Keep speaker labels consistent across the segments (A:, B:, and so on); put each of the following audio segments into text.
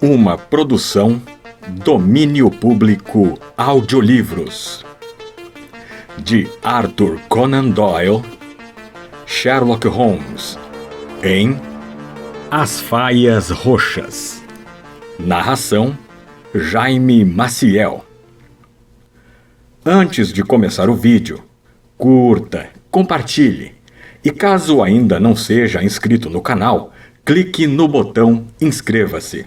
A: Uma produção Domínio Público Audiolivros, de Arthur Conan Doyle, Sherlock Holmes, em As Faias Roxas. Narração Jaime Maciel. Antes de começar o vídeo, curta, compartilhe e caso ainda não seja inscrito no canal, clique no botão inscreva-se.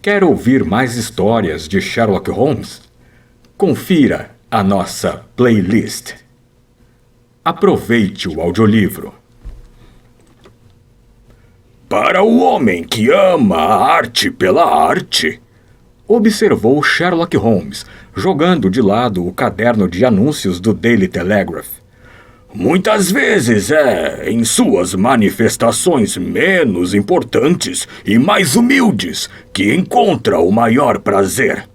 A: Quer ouvir mais histórias de Sherlock Holmes? Confira a nossa playlist. Aproveite o audiolivro.
B: Para o homem que ama a arte pela arte,
A: observou Sherlock Holmes, jogando de lado o caderno de anúncios do Daily Telegraph.
B: Muitas vezes é em suas manifestações menos importantes e mais humildes que encontra o maior prazer.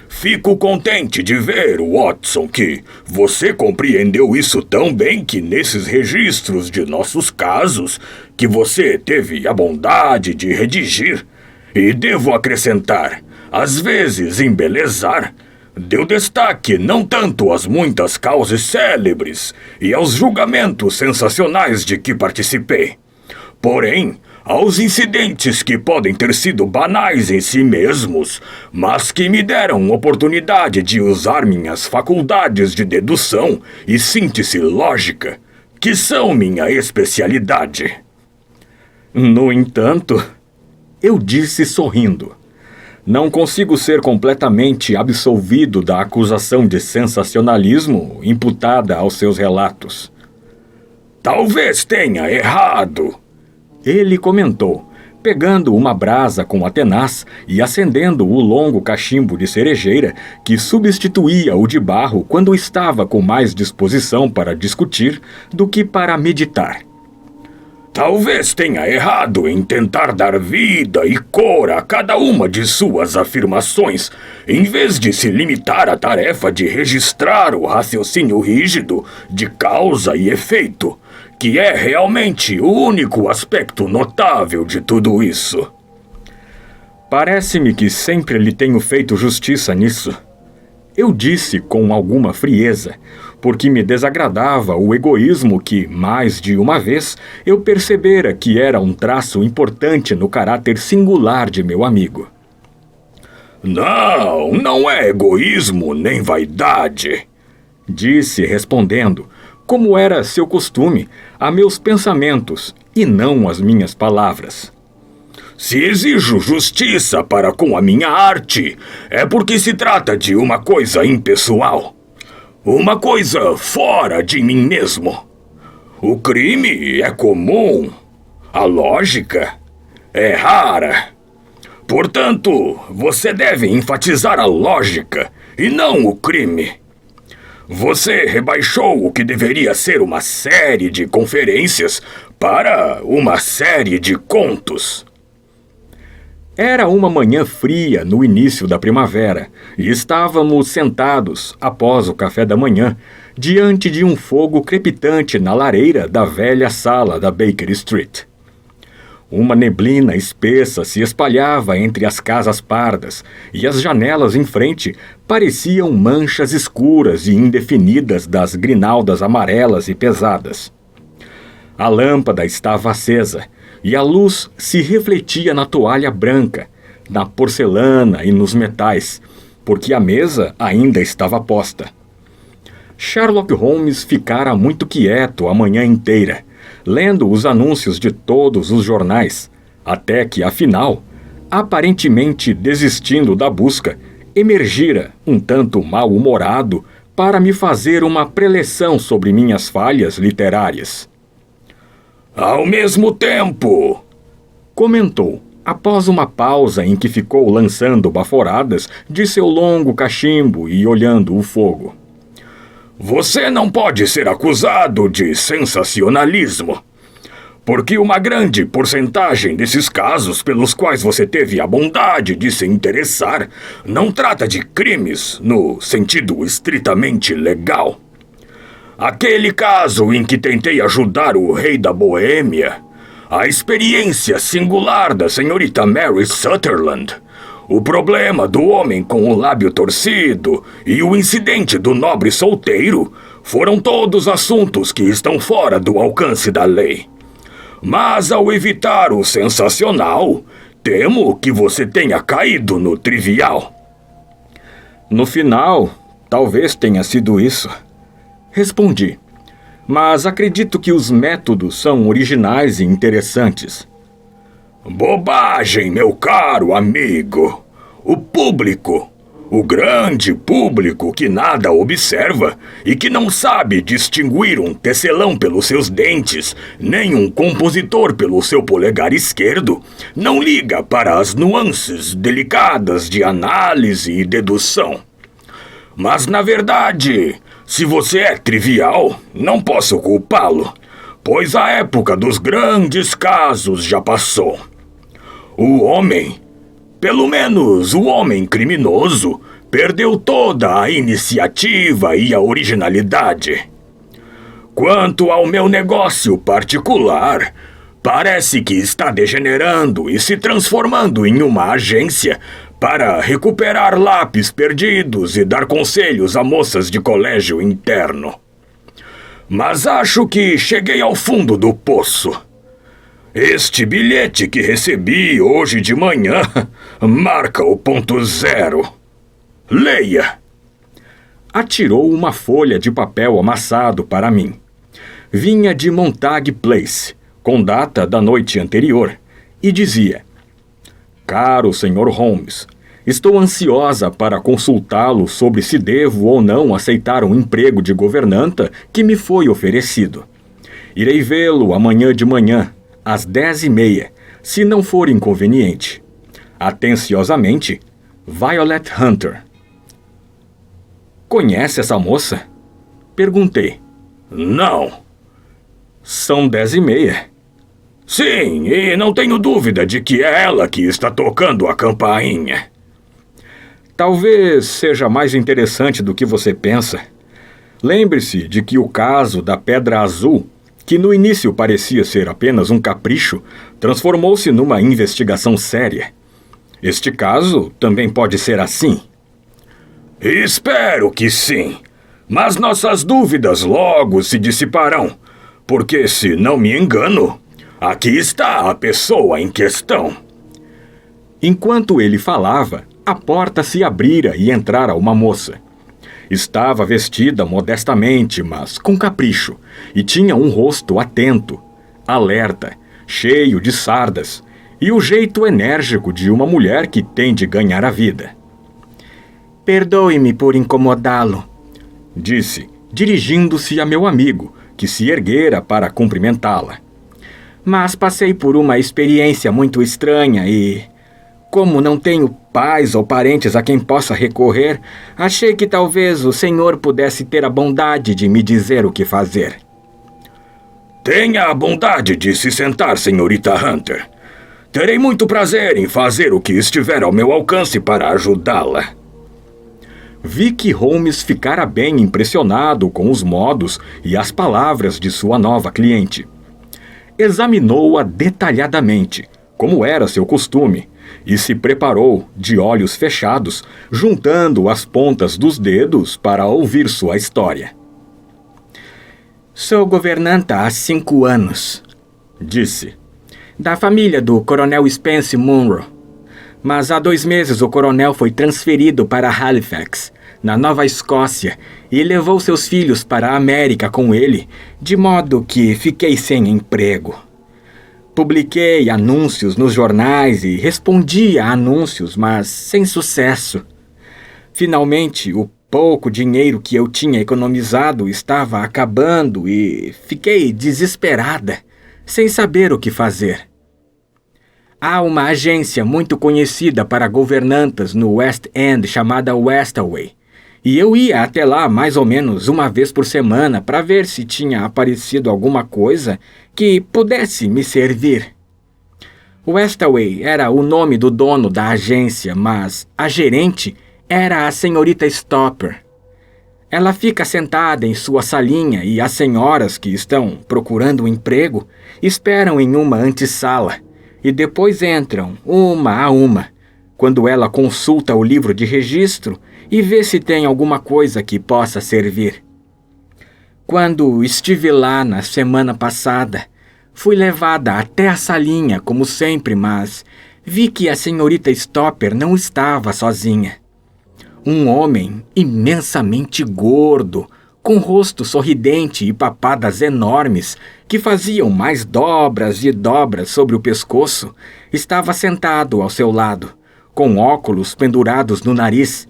B: Fico contente de ver, Watson, que você compreendeu isso tão bem que nesses registros de nossos casos que você teve a bondade de redigir, e devo acrescentar, às vezes embelezar, deu destaque não tanto às muitas causas célebres e aos julgamentos sensacionais de que participei, porém aos incidentes que podem ter sido banais em si mesmos, mas que me deram oportunidade de usar minhas faculdades de dedução e síntese lógica, que são minha especialidade.
A: No entanto, eu disse sorrindo, não consigo ser completamente absolvido da acusação de sensacionalismo imputada aos seus relatos.
B: Talvez tenha errado,
A: ele comentou, pegando uma brasa com a tenaz e acendendo o longo cachimbo de cerejeira que substituía o de barro quando estava com mais disposição para discutir do que para meditar.
B: Talvez tenha errado em tentar dar vida e cor a cada uma de suas afirmações, em vez de se limitar à tarefa de registrar o raciocínio rígido de causa e efeito, que é realmente o único aspecto notável de tudo isso.
A: Parece-me que sempre lhe tenho feito justiça nisso. Eu disse com alguma frieza, porque me desagradava o egoísmo que, mais de uma vez, eu percebera que era um traço importante no caráter singular de meu amigo.
B: Não é egoísmo nem vaidade,
A: disse respondendo, como era seu costume, a meus pensamentos e não às minhas palavras.
B: Se exijo justiça para com a minha arte, é porque se trata de uma coisa impessoal. Uma coisa fora de mim mesmo. O crime é comum. A lógica é rara. Portanto, você deve enfatizar a lógica e não o crime. Você rebaixou o que deveria ser uma série de conferências para uma série de contos.
A: Era uma manhã fria no início da primavera e estávamos sentados, após o café da manhã, diante de um fogo crepitante na lareira da velha sala da Baker Street. Uma neblina espessa se espalhava entre as casas pardas e as janelas em frente pareciam manchas escuras e indefinidas das grinaldas amarelas e pesadas. A lâmpada estava acesa e a luz se refletia na toalha branca, na porcelana e nos metais, porque a mesa ainda estava posta. Sherlock Holmes ficara muito quieto a manhã inteira, lendo os anúncios de todos os jornais, até que, afinal, aparentemente desistindo da busca, emergira, um tanto mal-humorado, para me fazer uma preleção sobre minhas falhas literárias.
B: Ao mesmo tempo,
A: comentou, após uma pausa em que ficou lançando baforadas de seu longo cachimbo e olhando o fogo.
B: Você não pode ser acusado de sensacionalismo, porque uma grande porcentagem desses casos pelos quais você teve a bondade de se interessar não trata de crimes no sentido estritamente legal. Aquele caso em que tentei ajudar o rei da Boêmia, A experiência singular da senhorita Mary Sutherland, o problema do homem com o lábio torcido e o incidente do nobre solteiro foram todos assuntos que estão fora do alcance da lei. Mas ao evitar o sensacional, temo que você tenha caído no trivial.
A: No final, talvez tenha sido isso. Respondi. Mas acredito que os métodos são originais e interessantes.
B: Bobagem, meu caro amigo. O público, o grande público que nada observa e que não sabe distinguir um tecelão pelos seus dentes, nem um compositor pelo seu polegar esquerdo, não liga para as nuances delicadas de análise e dedução. Mas, na verdade, se você é trivial, não posso culpá-lo, pois a época dos grandes casos já passou. O homem, pelo menos o homem criminoso, perdeu toda a iniciativa e a originalidade. Quanto ao meu negócio particular, parece que está degenerando e se transformando em uma agência para recuperar lápis perdidos e dar conselhos a moças de colégio interno. Mas acho que cheguei ao fundo do poço. Este bilhete que recebi hoje de manhã marca o ponto zero. Leia.
A: Atirou uma folha de papel amassado para mim. Vinha de Montague Place, com data da noite anterior, e dizia: Caro Sr. Holmes, estou ansiosa para consultá-lo sobre se devo ou não aceitar um emprego de governanta que me foi oferecido. Irei vê-lo amanhã de manhã, às 10h30, se não for inconveniente. Atenciosamente, Violet Hunter. Conhece essa moça? Perguntei.
B: Não.
A: São 10h30.
B: Sim, e não tenho dúvida de que é ela que está tocando a campainha.
A: Talvez seja mais interessante do que você pensa. Lembre-se de que o caso da Pedra Azul, que no início parecia ser apenas um capricho, transformou-se numa investigação séria. Este caso também pode ser assim.
B: Espero que sim, mas nossas dúvidas logo se dissiparão, porque, se não me engano, aqui está a pessoa em questão.
A: Enquanto ele falava, a porta se abrira e entrara uma moça. Estava vestida modestamente, mas com capricho, e tinha um rosto atento, alerta, cheio de sardas, e o jeito enérgico de uma mulher que tem de ganhar a vida. Perdoe-me por incomodá-lo, disse, dirigindo-se a meu amigo, que se erguera para cumprimentá-la. Mas passei por uma experiência muito estranha e, como não tenho pais ou parentes a quem possa recorrer, achei que talvez o senhor pudesse ter a bondade de me dizer o que fazer.
B: Tenha a bondade de se sentar, senhorita Hunter. Terei muito prazer em fazer o que estiver ao meu alcance para ajudá-la.
A: Vi que Holmes ficara bem impressionado com os modos e as palavras de sua nova cliente. Examinou-a detalhadamente, como era seu costume, e se preparou, de olhos fechados, juntando as pontas dos dedos para ouvir sua história. Sou governanta há 5 anos, disse, da família do coronel Spence Munro. Mas há 2 meses o coronel foi transferido para Halifax, na Nova Escócia, e levou seus filhos para a América com ele, de modo que fiquei sem emprego. Publiquei anúncios nos jornais e respondi a anúncios, mas sem sucesso. Finalmente, o pouco dinheiro que eu tinha economizado estava acabando e fiquei desesperada, sem saber o que fazer. Há uma agência muito conhecida para governantas no West End chamada Westaway, e eu ia até lá mais ou menos uma vez por semana para ver se tinha aparecido alguma coisa que pudesse me servir. Westaway era o nome do dono da agência, mas a gerente era a senhorita Stopper. Ela fica sentada em sua salinha e as senhoras que estão procurando um emprego esperam em uma antessala e depois entram, uma a uma, quando ela consulta o livro de registro e vê se tem alguma coisa que possa servir. Quando estive lá na semana passada, fui levada até a salinha, como sempre, mas vi que a senhorita Stopper não estava sozinha. Um homem imensamente gordo, com rosto sorridente e papadas enormes, que faziam mais dobras e dobras sobre o pescoço, estava sentado ao seu lado, com óculos pendurados no nariz,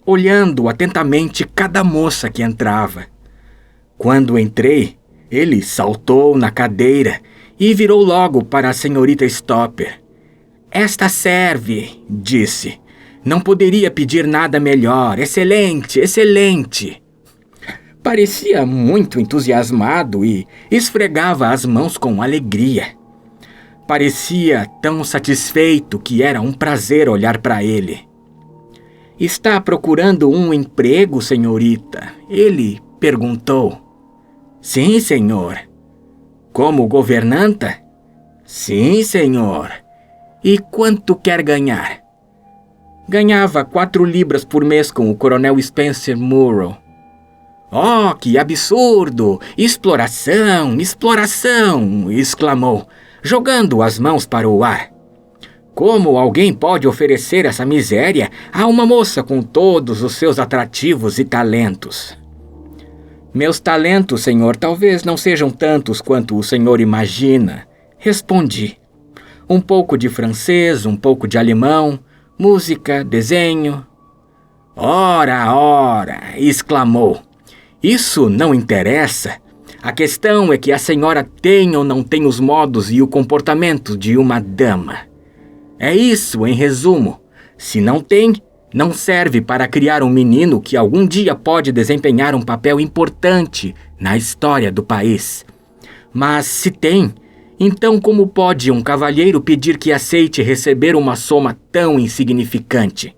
A: olhando atentamente cada moça que entrava. Quando entrei, ele saltou na cadeira e virou logo para a senhorita Stopper. "Esta serve", disse. "Não poderia pedir nada melhor. Excelente, excelente." Parecia muito entusiasmado e esfregava as mãos com alegria. Parecia tão satisfeito que era um prazer olhar para ele. "Está procurando um emprego, senhorita?" ele perguntou. "Sim, senhor." "Como governanta?" "Sim, senhor." "E quanto quer ganhar?" "Ganhava 4 libras por mês com o coronel Spencer Murrow." "Oh, que absurdo! Exploração, exploração!" exclamou, jogando as mãos para o ar. "Como alguém pode oferecer essa miséria a uma moça com todos os seus atrativos e talentos?" "Meus talentos, senhor, talvez não sejam tantos quanto o senhor imagina", respondi. "Um pouco de francês, um pouco de alemão, música, desenho." "Ora, ora!" exclamou. "Isso não interessa. A questão é que a senhora tem ou não tem os modos e o comportamento de uma dama. É isso, em resumo. Se não tem, não serve para criar um menino que algum dia pode desempenhar um papel importante na história do país. Mas se tem, então como pode um cavalheiro pedir que aceite receber uma soma tão insignificante?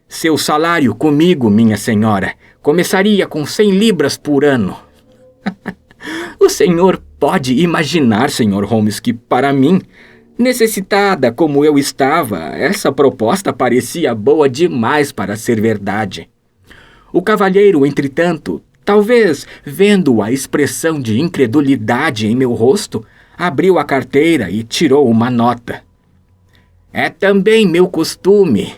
A: Seu salário comigo, minha senhora, começaria com 100 libras por ano." O senhor pode imaginar, senhor Holmes, que para mim, necessitada como eu estava, essa proposta parecia boa demais para ser verdade. O cavalheiro, entretanto, talvez vendo a expressão de incredulidade em meu rosto, abriu a carteira e tirou uma nota. "É também meu costume",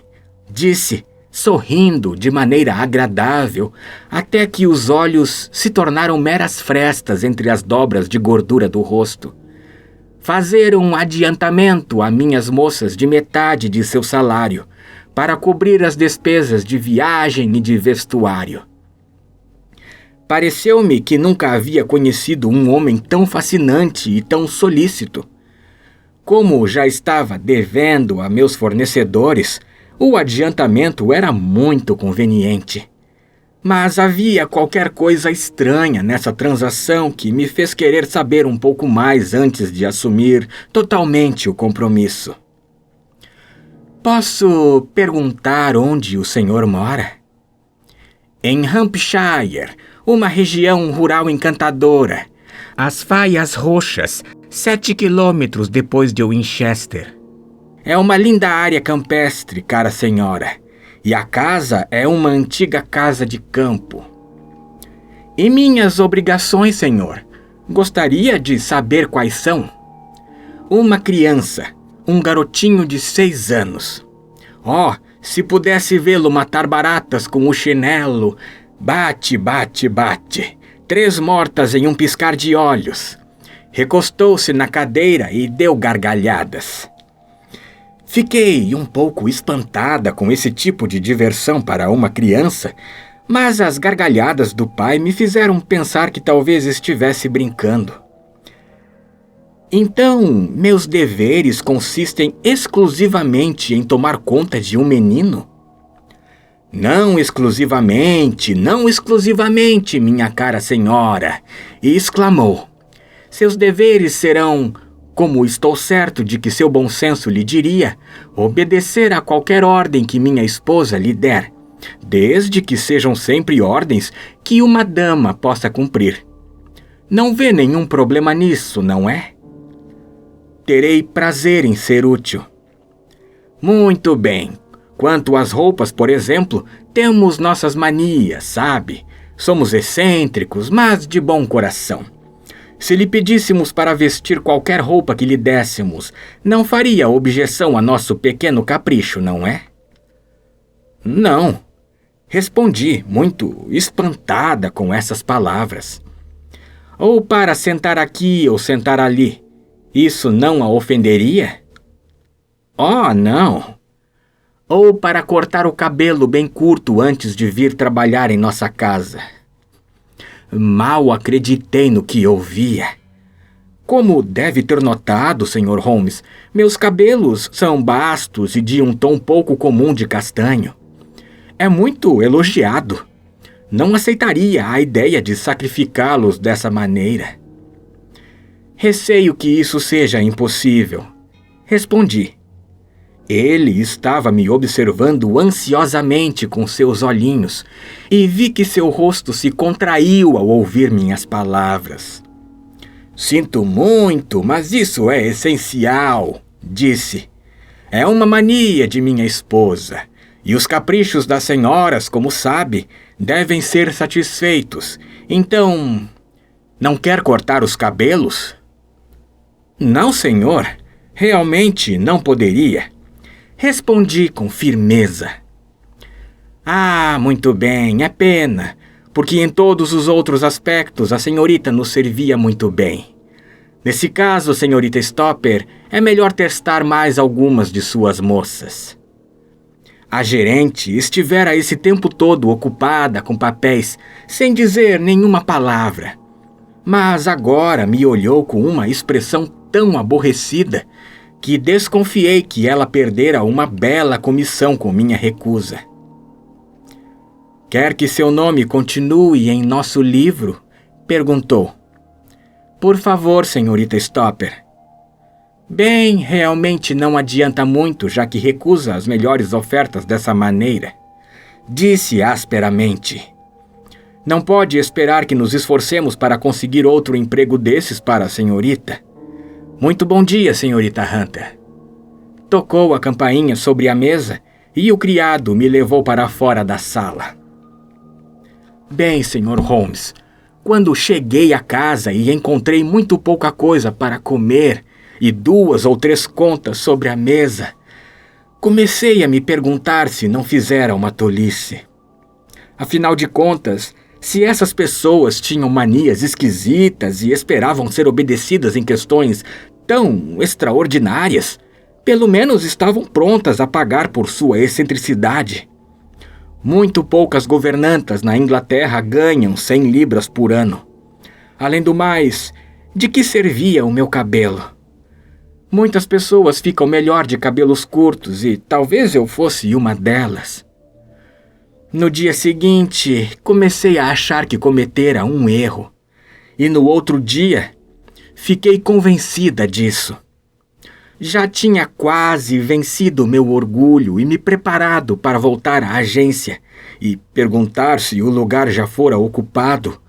A: disse, sorrindo de maneira agradável, até que os olhos se tornaram meras frestas entre as dobras de gordura do rosto, "fazer um adiantamento a minhas moças de metade de seu salário, para cobrir as despesas de viagem e de vestuário." Pareceu-me que nunca havia conhecido um homem tão fascinante e tão solícito. Como já estava devendo a meus fornecedores, o adiantamento era muito conveniente. Mas havia qualquer coisa estranha nessa transação que me fez querer saber um pouco mais antes de assumir totalmente o compromisso. "Posso perguntar onde o senhor mora?" "Em Hampshire, uma região rural encantadora. As Faias Roxas, 7 quilômetros depois de Winchester. É uma linda área campestre, cara senhora, e a casa é uma antiga casa de campo." "E minhas obrigações, senhor? Gostaria de saber quais são?" "Uma criança, um garotinho de 6 anos. Oh, se pudesse vê-lo matar baratas com o chinelo. Bate, bate, bate. 3 mortas em um piscar de olhos." Recostou-se na cadeira e deu gargalhadas. Fiquei um pouco espantada com esse tipo de diversão para uma criança, mas as gargalhadas do pai me fizeram pensar que talvez estivesse brincando. "Então, meus deveres consistem exclusivamente em tomar conta de um menino?" Não exclusivamente, minha cara senhora!" exclamou. "Seus deveres serão, como estou certo de que seu bom senso lhe diria, obedecer a qualquer ordem que minha esposa lhe der, desde que sejam sempre ordens que uma dama possa cumprir. Não vê nenhum problema nisso, não é? Terei prazer em ser útil. Muito bem. Quanto às roupas, por exemplo, temos nossas manias, sabe? Somos excêntricos, mas de bom coração. Se lhe pedíssemos para vestir qualquer roupa que lhe dessemos, não faria objeção a nosso pequeno capricho, não é? Não. Respondi, muito espantada com essas palavras. Ou para sentar aqui ou sentar ali, isso não a ofenderia? Oh, não. Ou para cortar o cabelo bem curto antes de vir trabalhar em nossa casa. Mal acreditei no que ouvia. Como deve ter notado, Sr. Holmes, meus cabelos são bastos e de um tom pouco comum de castanho. É muito elogiado. Não aceitaria a ideia de sacrificá-los dessa maneira. Receio que isso seja impossível. Respondi. Ele estava me observando ansiosamente com seus olhinhos e vi que seu rosto se contraiu ao ouvir minhas palavras. Sinto muito, mas isso é essencial, disse. É uma mania de minha esposa, e os caprichos das senhoras, como sabe, devem ser satisfeitos. Então, não quer cortar os cabelos? Não, senhor. Realmente não poderia. Respondi com firmeza. Ah, muito bem, é pena, porque em todos os outros aspectos a senhorita nos servia muito bem. Nesse caso, senhorita Stopper, é melhor testar mais algumas de suas moças. A gerente estivera esse tempo todo ocupada com papéis, sem dizer nenhuma palavra. Mas agora me olhou com uma expressão tão aborrecida que desconfiei que ela perdera uma bela comissão com minha recusa. Quer que seu nome continue em nosso livro? Perguntou. Por favor, senhorita Stopper. Bem, realmente não adianta muito, já que recusa as melhores ofertas dessa maneira. Disse asperamente. Não pode esperar que nos esforcemos para conseguir outro emprego desses para a senhorita. Muito bom dia, senhorita Hunter. Tocou a campainha sobre a mesa e o criado me levou para fora da sala. Bem, Sr. Holmes, quando cheguei à casa e encontrei muito pouca coisa para comer e 2 ou 3 contas sobre a mesa, comecei a me perguntar se não fizera uma tolice. Afinal de contas, se essas pessoas tinham manias esquisitas e esperavam ser obedecidas em questões tão extraordinárias, pelo menos estavam prontas a pagar por sua excentricidade. Muito poucas governantas na Inglaterra ganham 100 libras por ano. Além do mais, de que servia o meu cabelo? Muitas pessoas ficam melhor de cabelos curtos e talvez eu fosse uma delas. No dia seguinte, comecei a achar que cometera um erro. E no outro dia, fiquei convencida disso. Já tinha quase vencido meu orgulho e me preparado para voltar à agência e perguntar se o lugar já fora ocupado,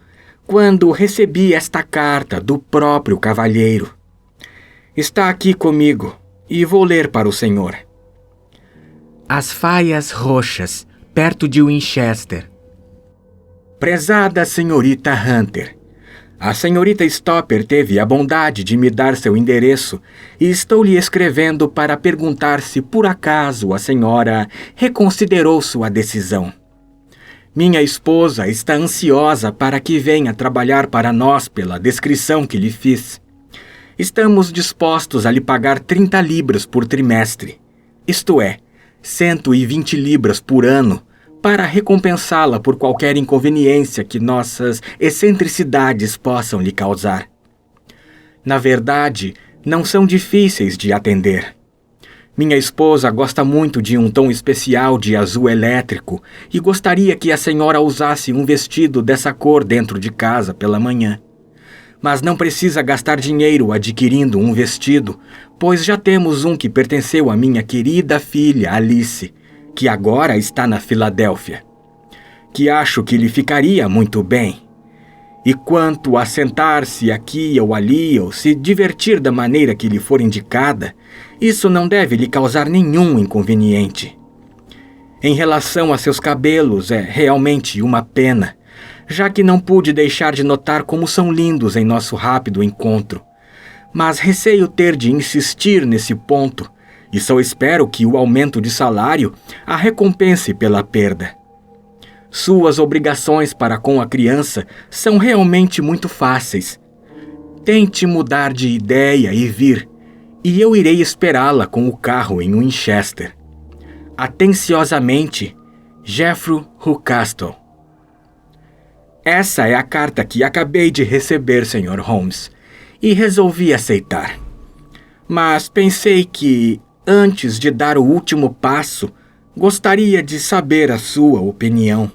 A: quando recebi esta carta do próprio cavalheiro. Está aqui comigo e vou ler para o senhor. As Faias Roxas, perto de Winchester. Prezada senhorita Hunter, a senhorita Stopper teve a bondade de me dar seu endereço e estou lhe escrevendo para perguntar se por acaso a senhora reconsiderou sua decisão. Minha esposa está ansiosa para que venha trabalhar para nós pela descrição que lhe fiz. Estamos dispostos a lhe pagar 30 libras por trimestre, isto é, 120 libras por ano, para recompensá-la por qualquer inconveniência que nossas excentricidades possam lhe causar. Na verdade, não são difíceis de atender. Minha esposa gosta muito de um tom especial de azul elétrico e gostaria que a senhora usasse um vestido dessa cor dentro de casa pela manhã. Mas não precisa gastar dinheiro adquirindo um vestido, pois já temos um que pertenceu à minha querida filha Alice, que agora está na Filadélfia, que acho que lhe ficaria muito bem. E quanto a sentar-se aqui ou ali ou se divertir da maneira que lhe for indicada, isso não deve lhe causar nenhum inconveniente. Em relação a seus cabelos, é realmente uma pena, já que não pude deixar de notar como são lindos em nosso rápido encontro. Mas receio ter de insistir nesse ponto, e só espero que o aumento de salário a recompense pela perda. Suas obrigações para com a criança são realmente muito fáceis. Tente mudar de ideia e vir, e eu irei esperá-la com o carro em Winchester. Atenciosamente, Jeffrey Rucastle. Essa é a carta que acabei de receber, Sr. Holmes, e resolvi aceitar. Mas pensei que, antes de dar o último passo, gostaria de saber a sua opinião.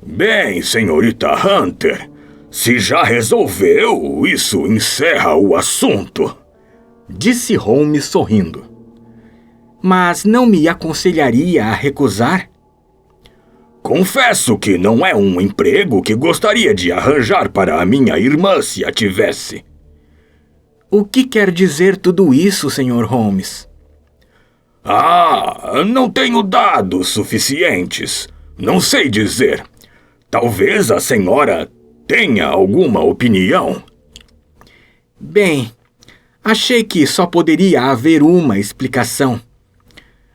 B: Bem, senhorita Hunter, se já resolveu, isso encerra o assunto,
A: disse Holmes sorrindo. Mas não me aconselharia a recusar?
B: Confesso que não é um emprego que gostaria de arranjar para a minha irmã se a tivesse.
A: O que quer dizer tudo isso, Sr. Holmes?
B: Não tenho dados suficientes. Não sei dizer. Talvez a senhora tenha alguma opinião.
A: Bem, achei que só poderia haver uma explicação.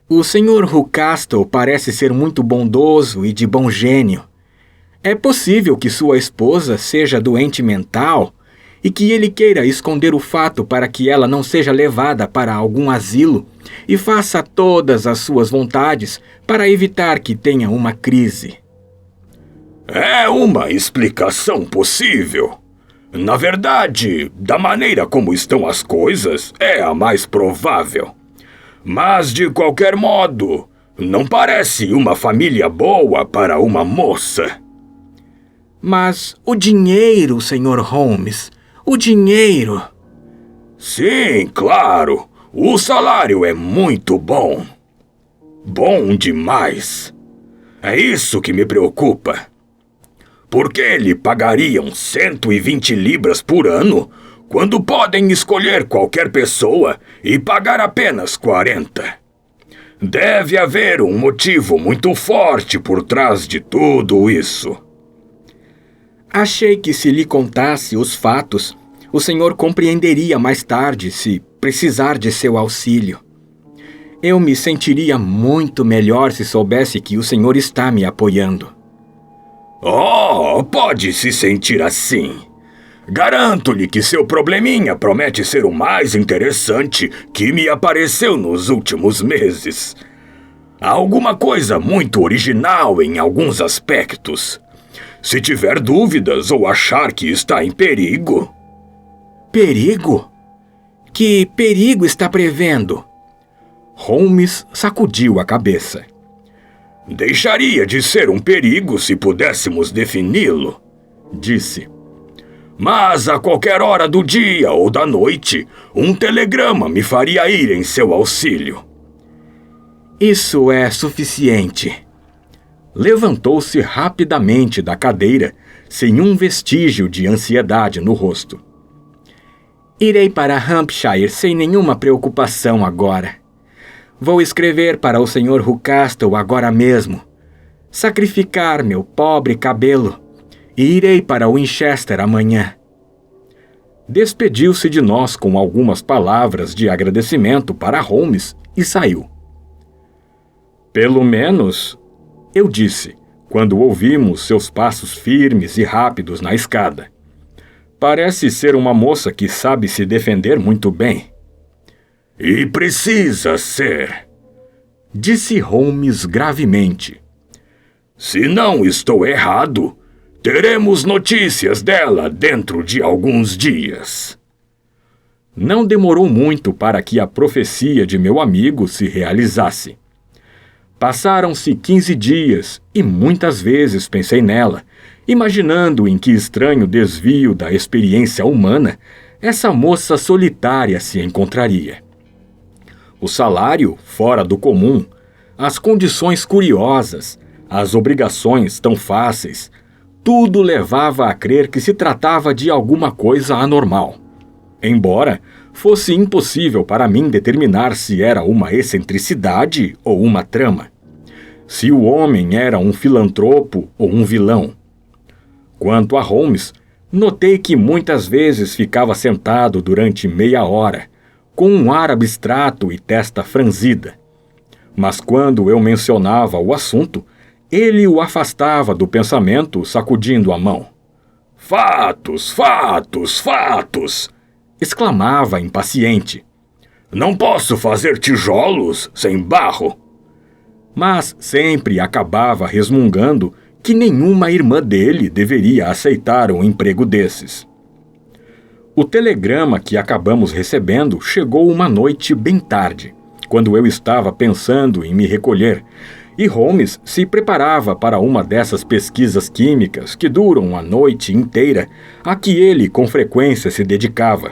A: O Sr. Rucastle parece ser muito bondoso e de bom gênio. É possível que sua esposa seja doente mental e que ele queira esconder o fato para que ela não seja levada para algum asilo e faça todas as suas vontades para evitar que tenha uma crise.
B: É uma explicação possível. Na verdade, da maneira como estão as coisas, é a mais provável. Mas, de qualquer modo, não parece uma família boa para uma moça.
A: Mas o dinheiro, Sr. Holmes, o dinheiro...
B: Sim, claro. O salário é muito bom. Bom demais. É isso que me preocupa. Por que lhe pagariam 120 libras por ano, quando podem escolher qualquer pessoa e pagar apenas 40? Deve haver um motivo muito forte por trás de tudo isso.
A: Achei que se lhe contasse os fatos, o senhor compreenderia mais tarde se precisar de seu auxílio. Eu me sentiria muito melhor se soubesse que o senhor está me apoiando.
B: Pode se sentir assim. Garanto-lhe que seu probleminha promete ser o mais interessante que me apareceu nos últimos meses. Há alguma coisa muito original em alguns aspectos. Se tiver dúvidas ou achar que está em perigo...
A: Perigo? Que perigo está prevendo? Holmes sacudiu a cabeça.
B: Deixaria de ser um perigo se pudéssemos defini-lo, disse. Mas a qualquer hora do dia ou da noite, um telegrama me faria ir em seu auxílio.
A: Isso é suficiente. Levantou-se rapidamente da cadeira, sem um vestígio de ansiedade no rosto. Irei para Hampshire sem nenhuma preocupação agora. Vou escrever para o Sr. Rucastle agora mesmo, sacrificar meu pobre cabelo, e irei para Winchester amanhã. Despediu-se de nós com algumas palavras de agradecimento para Holmes e saiu. Pelo menos, eu disse, quando ouvimos seus passos firmes e rápidos na escada. Parece ser uma moça que sabe se defender muito bem.
B: E precisa ser,
A: disse Holmes gravemente.
B: Se não estou errado, teremos notícias dela dentro de alguns dias.
A: Não demorou muito para que a profecia de meu amigo se realizasse. Passaram-se 15 dias e muitas vezes pensei nela, imaginando em que estranho desvio da experiência humana essa moça solitária se encontraria. O salário, fora do comum, as condições curiosas, as obrigações tão fáceis, tudo levava a crer que se tratava de alguma coisa anormal. Embora fosse impossível para mim determinar se era uma excentricidade ou uma trama, se o homem era um filantropo ou um vilão. Quanto a Holmes, notei que muitas vezes ficava sentado durante meia hora, com um ar abstrato e testa franzida. Mas quando eu mencionava o assunto, ele o afastava do pensamento sacudindo a mão.
B: Fatos, fatos, fatos!
A: Exclamava impaciente.
B: Não posso fazer tijolos sem barro.
A: Mas sempre acabava resmungando que nenhuma irmã dele deveria aceitar um emprego desses. O telegrama que acabamos recebendo chegou uma noite bem tarde, quando eu estava pensando em me recolher, e Holmes se preparava para uma dessas pesquisas químicas que duram a noite inteira, a que ele com frequência se dedicava,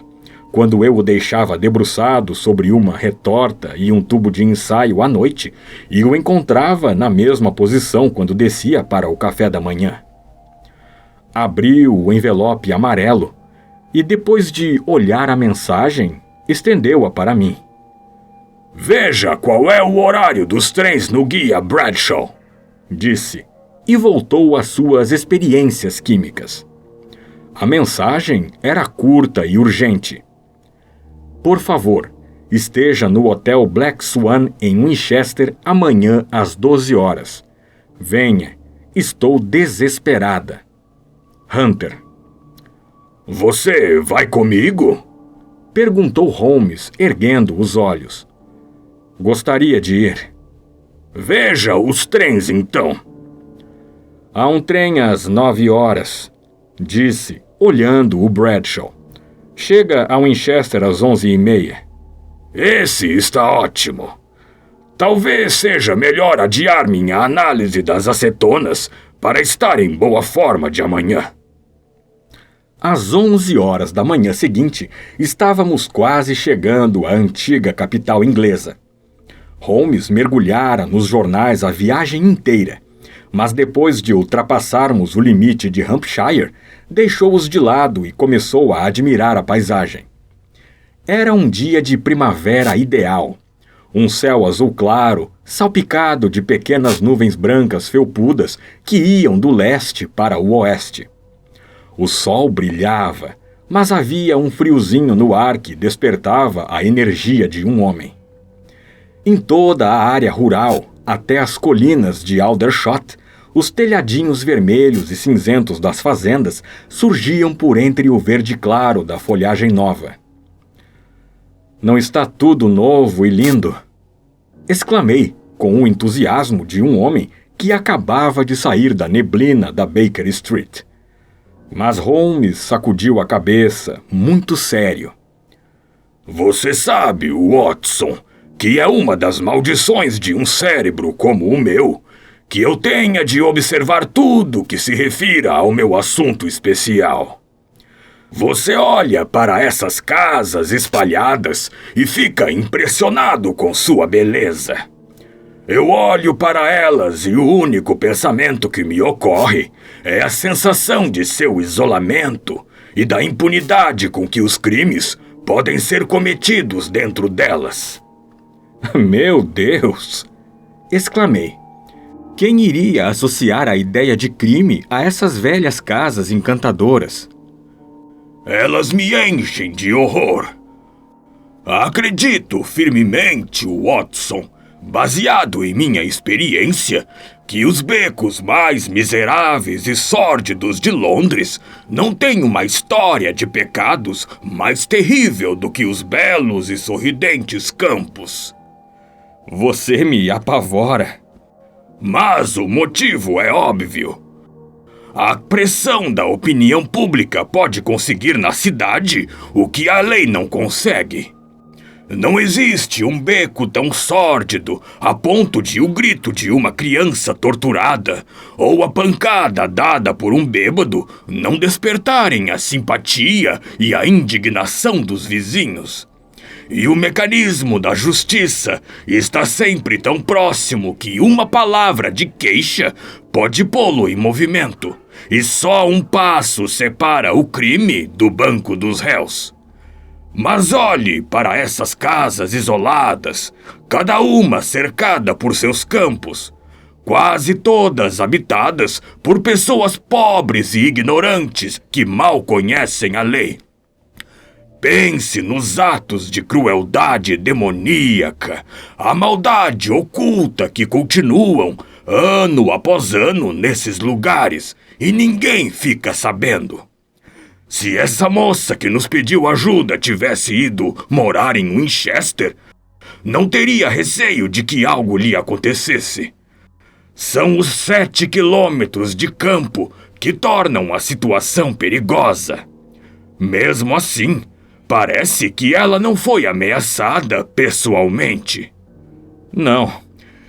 A: quando eu o deixava debruçado sobre uma retorta e um tubo de ensaio à noite, e o encontrava na mesma posição quando descia para o café da manhã. Abriu o envelope amarelo e, depois de olhar a mensagem, estendeu-a para mim.
B: Veja qual é o horário dos trens no guia Bradshaw,
A: disse, e voltou às suas experiências químicas. A mensagem era curta e urgente. Por favor, esteja no Hotel Black Swan em Winchester amanhã às 12 horas. Venha, estou desesperada. Hunter.
B: Você vai comigo?
A: Perguntou Holmes, erguendo os olhos. Gostaria de ir.
B: Veja os trens, então.
A: Há um trem às 9 horas, disse, olhando o Bradshaw. Chega a Winchester às 11h30.
B: Esse está ótimo. Talvez seja melhor adiar minha análise das acetonas para estar em boa forma de amanhã.
A: Às 11 horas da manhã seguinte, estávamos quase chegando à antiga capital inglesa. Holmes mergulhara nos jornais a viagem inteira, mas depois de ultrapassarmos o limite de Hampshire, deixou-os de lado e começou a admirar a paisagem. Era um dia de primavera ideal. Um céu azul claro, salpicado de pequenas nuvens brancas felpudas que iam do leste para o oeste. O sol brilhava, mas havia um friozinho no ar que despertava a energia de um homem. Em toda a área rural, até as colinas de Aldershot, os telhadinhos vermelhos e cinzentos das fazendas surgiam por entre o verde claro da folhagem nova. Não está tudo novo e lindo? Exclamei, com o entusiasmo de um homem que acabava de sair da neblina da Baker Street. Mas Holmes sacudiu a cabeça, muito sério.
B: Você sabe, Watson, que é uma das maldições de um cérebro como o meu, que eu tenha de observar tudo que se refira ao meu assunto especial. Você olha para essas casas espalhadas e fica impressionado com sua beleza. Eu olho para elas e o único pensamento que me ocorre é a sensação de seu isolamento e da impunidade com que os crimes podem ser cometidos dentro delas.
A: Meu Deus! Exclamei. Quem iria associar a ideia de crime a essas velhas casas encantadoras?
B: Elas me enchem de horror. Acredito firmemente, Watson, baseado em minha experiência, que os becos mais miseráveis e sórdidos de Londres não têm uma história de pecados mais terrível do que os belos e sorridentes campos.
A: Você me apavora.
B: Mas o motivo é óbvio. A pressão da opinião pública pode conseguir na cidade o que a lei não consegue. Não existe um beco tão sórdido a ponto de o grito de uma criança torturada ou a pancada dada por um bêbado não despertarem a simpatia e a indignação dos vizinhos. E o mecanismo da justiça está sempre tão próximo que uma palavra de queixa pode pô-lo em movimento. E só um passo separa o crime do banco dos réus. Mas olhe para essas casas isoladas, cada uma cercada por seus campos, quase todas habitadas por pessoas pobres e ignorantes que mal conhecem a lei. Pense nos atos de crueldade demoníaca, a maldade oculta que continuam ano após ano nesses lugares e ninguém fica sabendo. Se essa moça que nos pediu ajuda tivesse ido morar em Winchester, não teria receio de que algo lhe acontecesse. São os 7 quilômetros de campo que tornam a situação perigosa. Mesmo assim, parece que ela não foi ameaçada pessoalmente.
A: Não.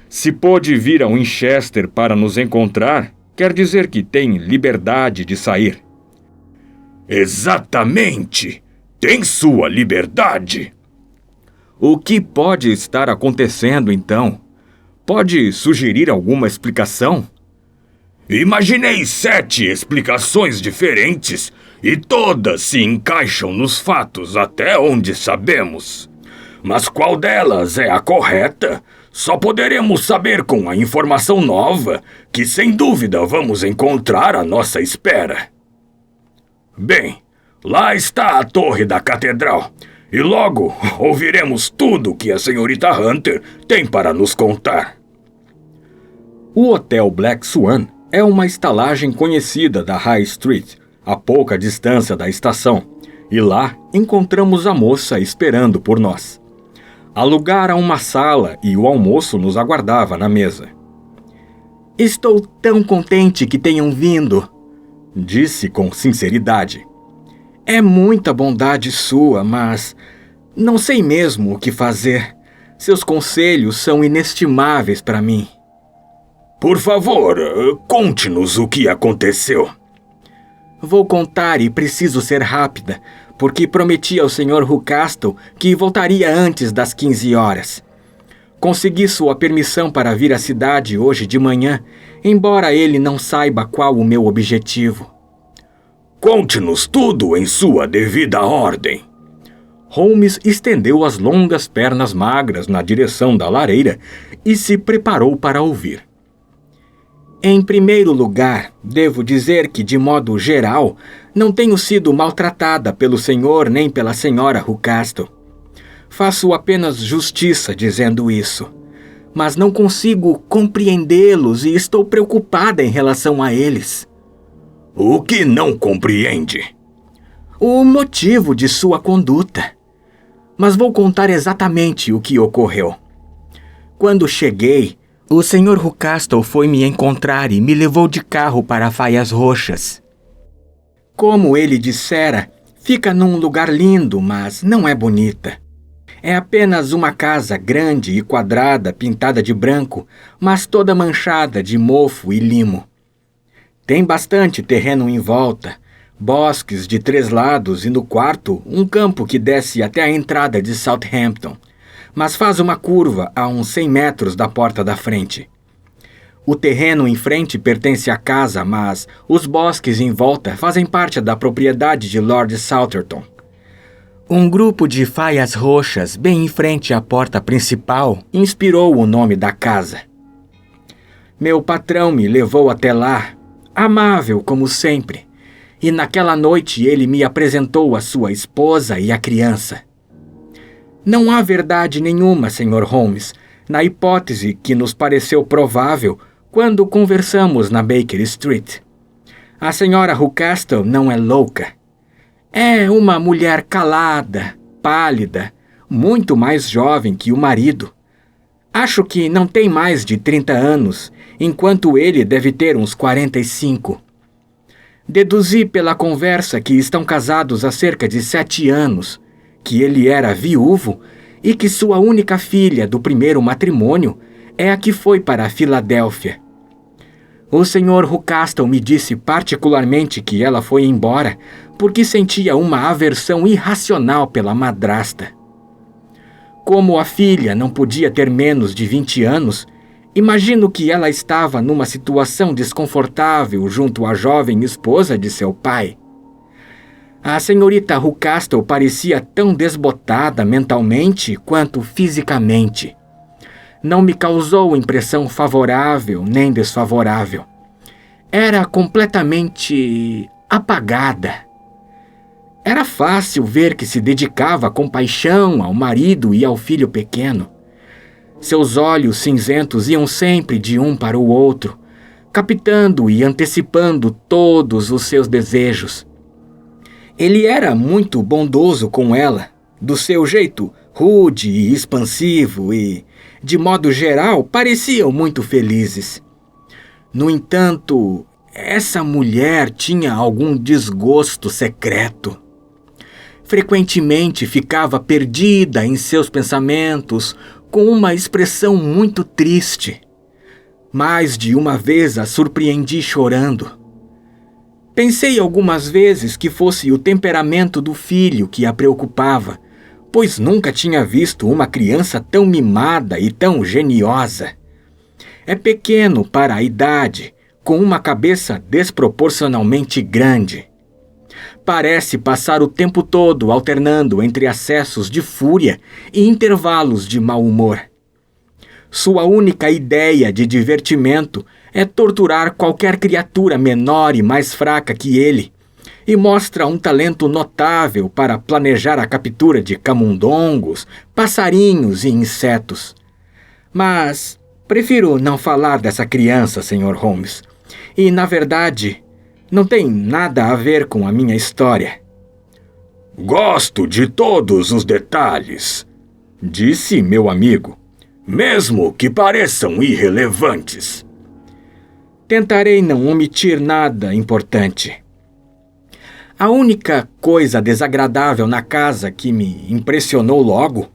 A: Se pôde vir a Winchester para nos encontrar, quer dizer que tem liberdade de sair.
B: Exatamente! Tem sua liberdade!
A: O que pode estar acontecendo, então? Pode sugerir alguma explicação?
B: Imaginei 7 explicações diferentes e todas se encaixam nos fatos até onde sabemos. Mas qual delas é a correta? Só poderemos saber com a informação nova que, sem dúvida, vamos encontrar à nossa espera. Bem, lá está a torre da catedral, e logo ouviremos tudo que a senhorita Hunter tem para nos contar.
A: O Hotel Black Swan é uma estalagem conhecida da High Street, a pouca distância da estação, e lá encontramos a moça esperando por nós. Alugara uma sala e o almoço nos aguardava na mesa.
C: Estou tão contente que tenham vindo,
A: disse com sinceridade.
C: É muita bondade sua, mas não sei mesmo o que fazer. Seus conselhos são inestimáveis para mim.
B: Por favor, conte-nos o que aconteceu.
C: Vou contar e preciso ser rápida, porque prometi ao Sr. Rucastle que voltaria antes das 15 horas. Consegui sua permissão para vir à cidade hoje de manhã, embora ele não saiba qual o meu objetivo.
B: Conte-nos tudo em sua devida ordem.
A: Holmes estendeu as longas pernas magras na direção da lareira e se preparou para ouvir.
C: Em primeiro lugar, devo dizer que, de modo geral, não tenho sido maltratada pelo senhor nem pela senhora Rucastle. Faço apenas justiça dizendo isso, mas não consigo compreendê-los e estou preocupada em relação a eles.
B: O que não compreende?
C: O motivo de sua conduta. Mas vou contar exatamente o que ocorreu. Quando cheguei, o Sr. Rucastle foi me encontrar e me levou de carro para Faias Roxas. Como ele dissera, fica num lugar lindo, mas não é bonita. É apenas uma casa grande e quadrada, pintada de branco, mas toda manchada de mofo e limo. Tem bastante terreno em volta, bosques de 3 lados e no quarto um campo que desce até a entrada de Southampton, mas faz uma curva a uns 100 metros da porta da frente. O terreno em frente pertence à casa, mas os bosques em volta fazem parte da propriedade de Lord Salterton. Um grupo de faias roxas bem em frente à porta principal inspirou o nome da casa. Meu patrão me levou até lá, amável como sempre, e naquela noite ele me apresentou a sua esposa e a criança. Não há verdade nenhuma, Sr. Holmes, na hipótese que nos pareceu provável quando conversamos na Baker Street. A senhora Rucastle não é louca. É uma mulher calada, pálida, muito mais jovem que o marido. Acho que não tem mais de 30 anos, enquanto ele deve ter uns 45. Deduzi pela conversa que estão casados há cerca de 7 anos, que ele era viúvo e que sua única filha do primeiro matrimônio é a que foi para a Filadélfia. O Sr. Rucastle me disse particularmente que ela foi embora porque sentia uma aversão irracional pela madrasta. Como a filha não podia ter menos de 20 anos, imagino que ela estava numa situação desconfortável junto à jovem esposa de seu pai. A senhorita Rucastle parecia tão desbotada mentalmente quanto fisicamente. Não me causou impressão favorável nem desfavorável. Era completamente apagada. Era fácil ver que se dedicava com paixão ao marido e ao filho pequeno. Seus olhos cinzentos iam sempre de um para o outro, captando e antecipando todos os seus desejos. Ele era muito bondoso com ela, do seu jeito rude e expansivo e, de modo geral, pareciam muito felizes. No entanto, essa mulher tinha algum desgosto secreto. Frequentemente ficava perdida em seus pensamentos, com uma expressão muito triste. Mais de uma vez a surpreendi chorando. Pensei algumas vezes que fosse o temperamento do filho que a preocupava, pois nunca tinha visto uma criança tão mimada e tão geniosa. É pequeno para a idade, com uma cabeça desproporcionalmente grande. Parece passar o tempo todo alternando entre acessos de fúria e intervalos de mau humor. Sua única ideia de divertimento é torturar qualquer criatura menor e mais fraca que ele, e mostra um talento notável para planejar a captura de camundongos, passarinhos e insetos. Mas prefiro não falar dessa criança, Sr. Holmes, e, na verdade, não tem nada a ver com a minha história.
B: Gosto de todos os detalhes,
A: disse meu amigo,
B: mesmo que pareçam irrelevantes.
C: Tentarei não omitir nada importante. A única coisa desagradável na casa que me impressionou logo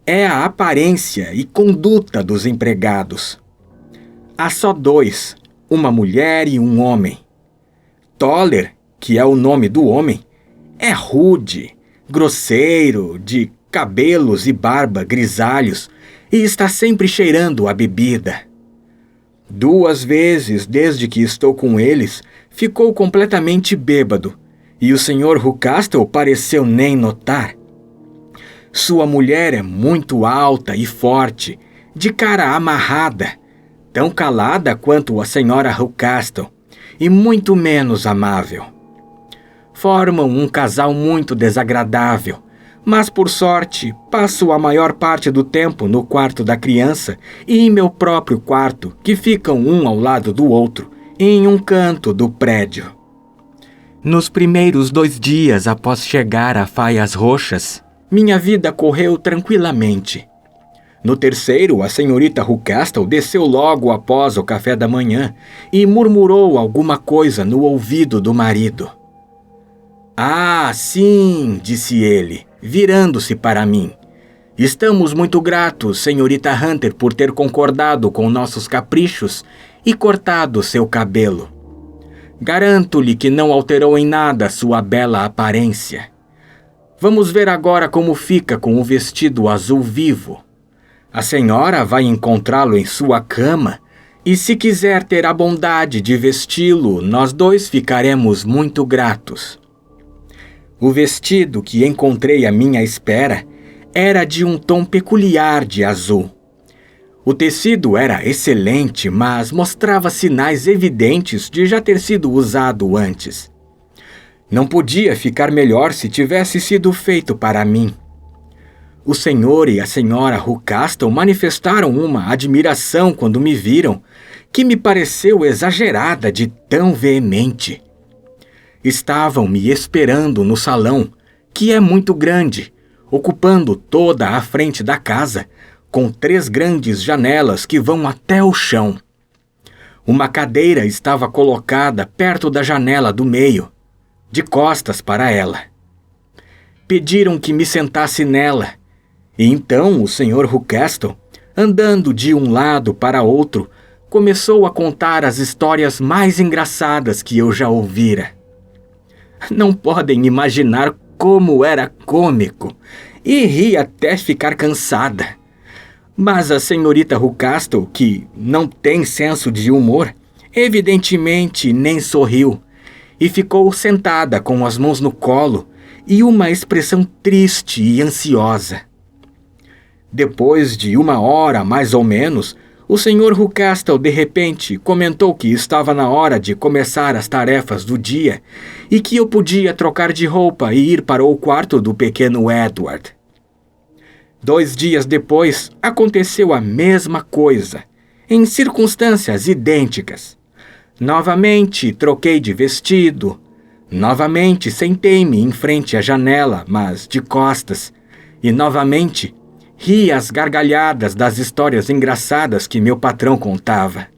C: é a aparência e conduta dos empregados. Há só dois, uma mulher e um homem. Toller, que é o nome do homem, é rude, grosseiro, de cabelos e barba grisalhos e está sempre cheirando a bebida. 2 vezes desde que estou com eles, ficou completamente bêbado e o Sr. Rucastle pareceu nem notar. Sua mulher é muito alta e forte, de cara amarrada, tão calada quanto a Sra. Rucastle, e muito menos amável. Formam um casal muito desagradável, mas por sorte passo a maior parte do tempo no quarto da criança e em meu próprio quarto, que ficam um ao lado do outro, em um canto do prédio. Nos primeiros 2 dias após chegar a Faias Roxas, minha vida correu tranquilamente. No terceiro, a senhorita Rucastle desceu logo após o café da manhã e murmurou alguma coisa no ouvido do marido. Ah, sim, disse ele, virando-se para mim. Estamos muito gratos, senhorita Hunter, por ter concordado com nossos caprichos e cortado seu cabelo. Garanto-lhe que não alterou em nada sua bela aparência. Vamos ver agora como fica com o vestido azul vivo. A senhora vai encontrá-lo em sua cama e, se quiser ter a bondade de vesti-lo, nós 2 ficaremos muito gratos. O vestido que encontrei à minha espera era de um tom peculiar de azul. O tecido era excelente, mas mostrava sinais evidentes de já ter sido usado antes. Não podia ficar melhor se tivesse sido feito para mim. O senhor e a senhora Rucastle manifestaram uma admiração quando me viram, que me pareceu exagerada de tão veemente. Estavam me esperando no salão, que é muito grande, ocupando toda a frente da casa, com 3 grandes janelas que vão até o chão. Uma cadeira estava colocada perto da janela do meio, de costas para ela. Pediram que me sentasse nela, e então o Sr. Rucastle, andando de um lado para outro, começou a contar as histórias mais engraçadas que eu já ouvira. Não podem imaginar como era cômico. e ri até ficar cansada. Mas a senhorita Rucastle, que não tem senso de humor, evidentemente nem sorriu e ficou sentada com as mãos no colo e uma expressão triste e ansiosa. Depois de 1 hora, mais ou menos, o Sr. Rucastle de repente comentou que estava na hora de começar as tarefas do dia e que eu podia trocar de roupa e ir para o quarto do pequeno Edward. 2 dias depois, aconteceu a mesma coisa, em circunstâncias idênticas. Novamente troquei de vestido. Novamente sentei-me em frente à janela, mas de costas. E novamente ri às gargalhadas das histórias engraçadas que meu patrão contava.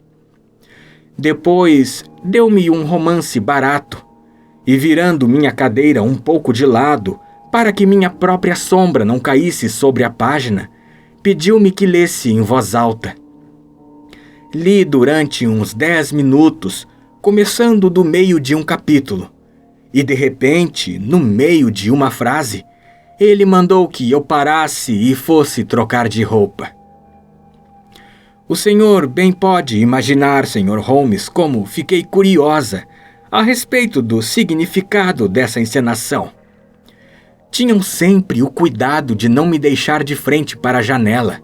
C: Depois deu-me um romance barato e, virando minha cadeira um pouco de lado para que minha própria sombra não caísse sobre a página, pediu-me que lesse em voz alta. Li durante uns 10 minutos, começando do meio de um capítulo, e de repente, no meio de uma frase, ele mandou que eu parasse e fosse trocar de roupa. O senhor bem pode imaginar, Sr. Holmes, como fiquei curiosa a respeito do significado dessa encenação. Tinham sempre o cuidado de não me deixar de frente para a janela,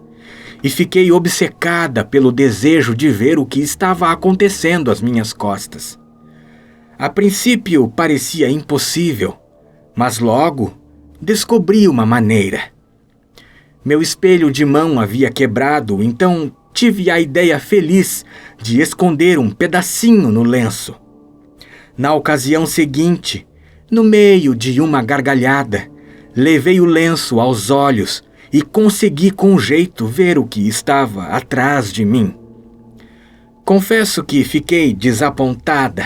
C: e fiquei obcecada pelo desejo de ver o que estava acontecendo às minhas costas. A princípio parecia impossível, mas logo descobri uma maneira. Meu espelho de mão havia quebrado, então tive a ideia feliz de esconder um pedacinho no lenço. Na ocasião seguinte, no meio de uma gargalhada, levei o lenço aos olhos e consegui com jeito ver o que estava atrás de mim. Confesso que fiquei desapontada.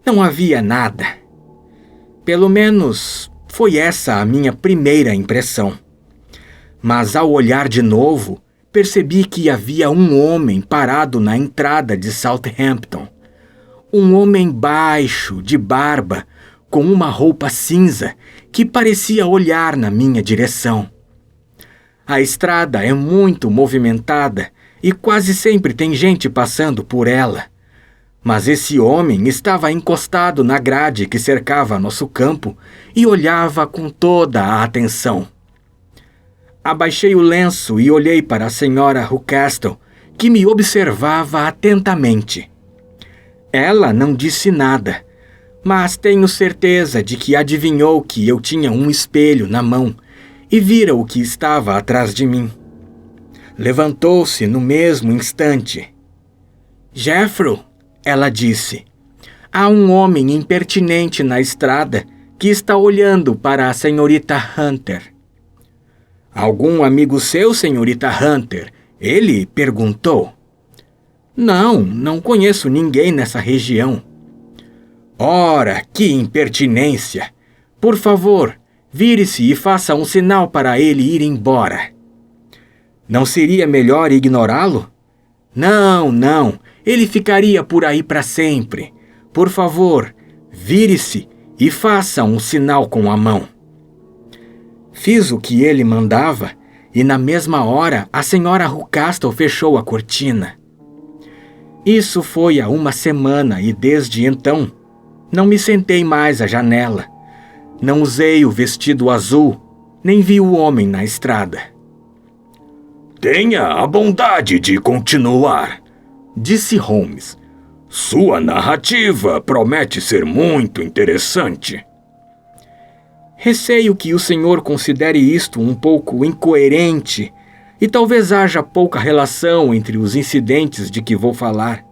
C: Não havia nada. Pelo menos foi essa a minha primeira impressão. Mas ao olhar de novo, percebi que havia um homem parado na entrada de Southampton. Um homem baixo, de barba, com uma roupa cinza, que parecia olhar na minha direção. A estrada é muito movimentada e quase sempre tem gente passando por ela. Mas esse homem estava encostado na grade que cercava nosso campo e olhava com toda a atenção. Abaixei o lenço e olhei para a senhora Rucastle, que me observava atentamente. Ela não disse nada, mas tenho certeza de que adivinhou que eu tinha um espelho na mão e vira o que estava atrás de mim. Levantou-se no mesmo instante. Jeffro, ela disse, há um homem impertinente na estrada que está olhando para a senhorita Hunter. Algum amigo seu, senhorita Hunter? Ele perguntou. Não conheço ninguém nessa região. Ora, que impertinência! Por favor, vire-se e faça um sinal para ele ir embora. Não seria melhor ignorá-lo? Não, ele ficaria por aí para sempre. Por favor, vire-se e faça um sinal com a mão. Fiz o que ele mandava e na mesma hora a senhora Rucastle fechou a cortina. Isso foi há 1 semana e desde então não me sentei mais à janela. Não usei o vestido azul, nem vi o homem na estrada.
B: Tenha a bondade de continuar,
C: disse Holmes.
B: Sua narrativa promete ser muito interessante.
C: Receio que o senhor considere isto um pouco incoerente e talvez haja pouca relação entre os incidentes de que vou falar.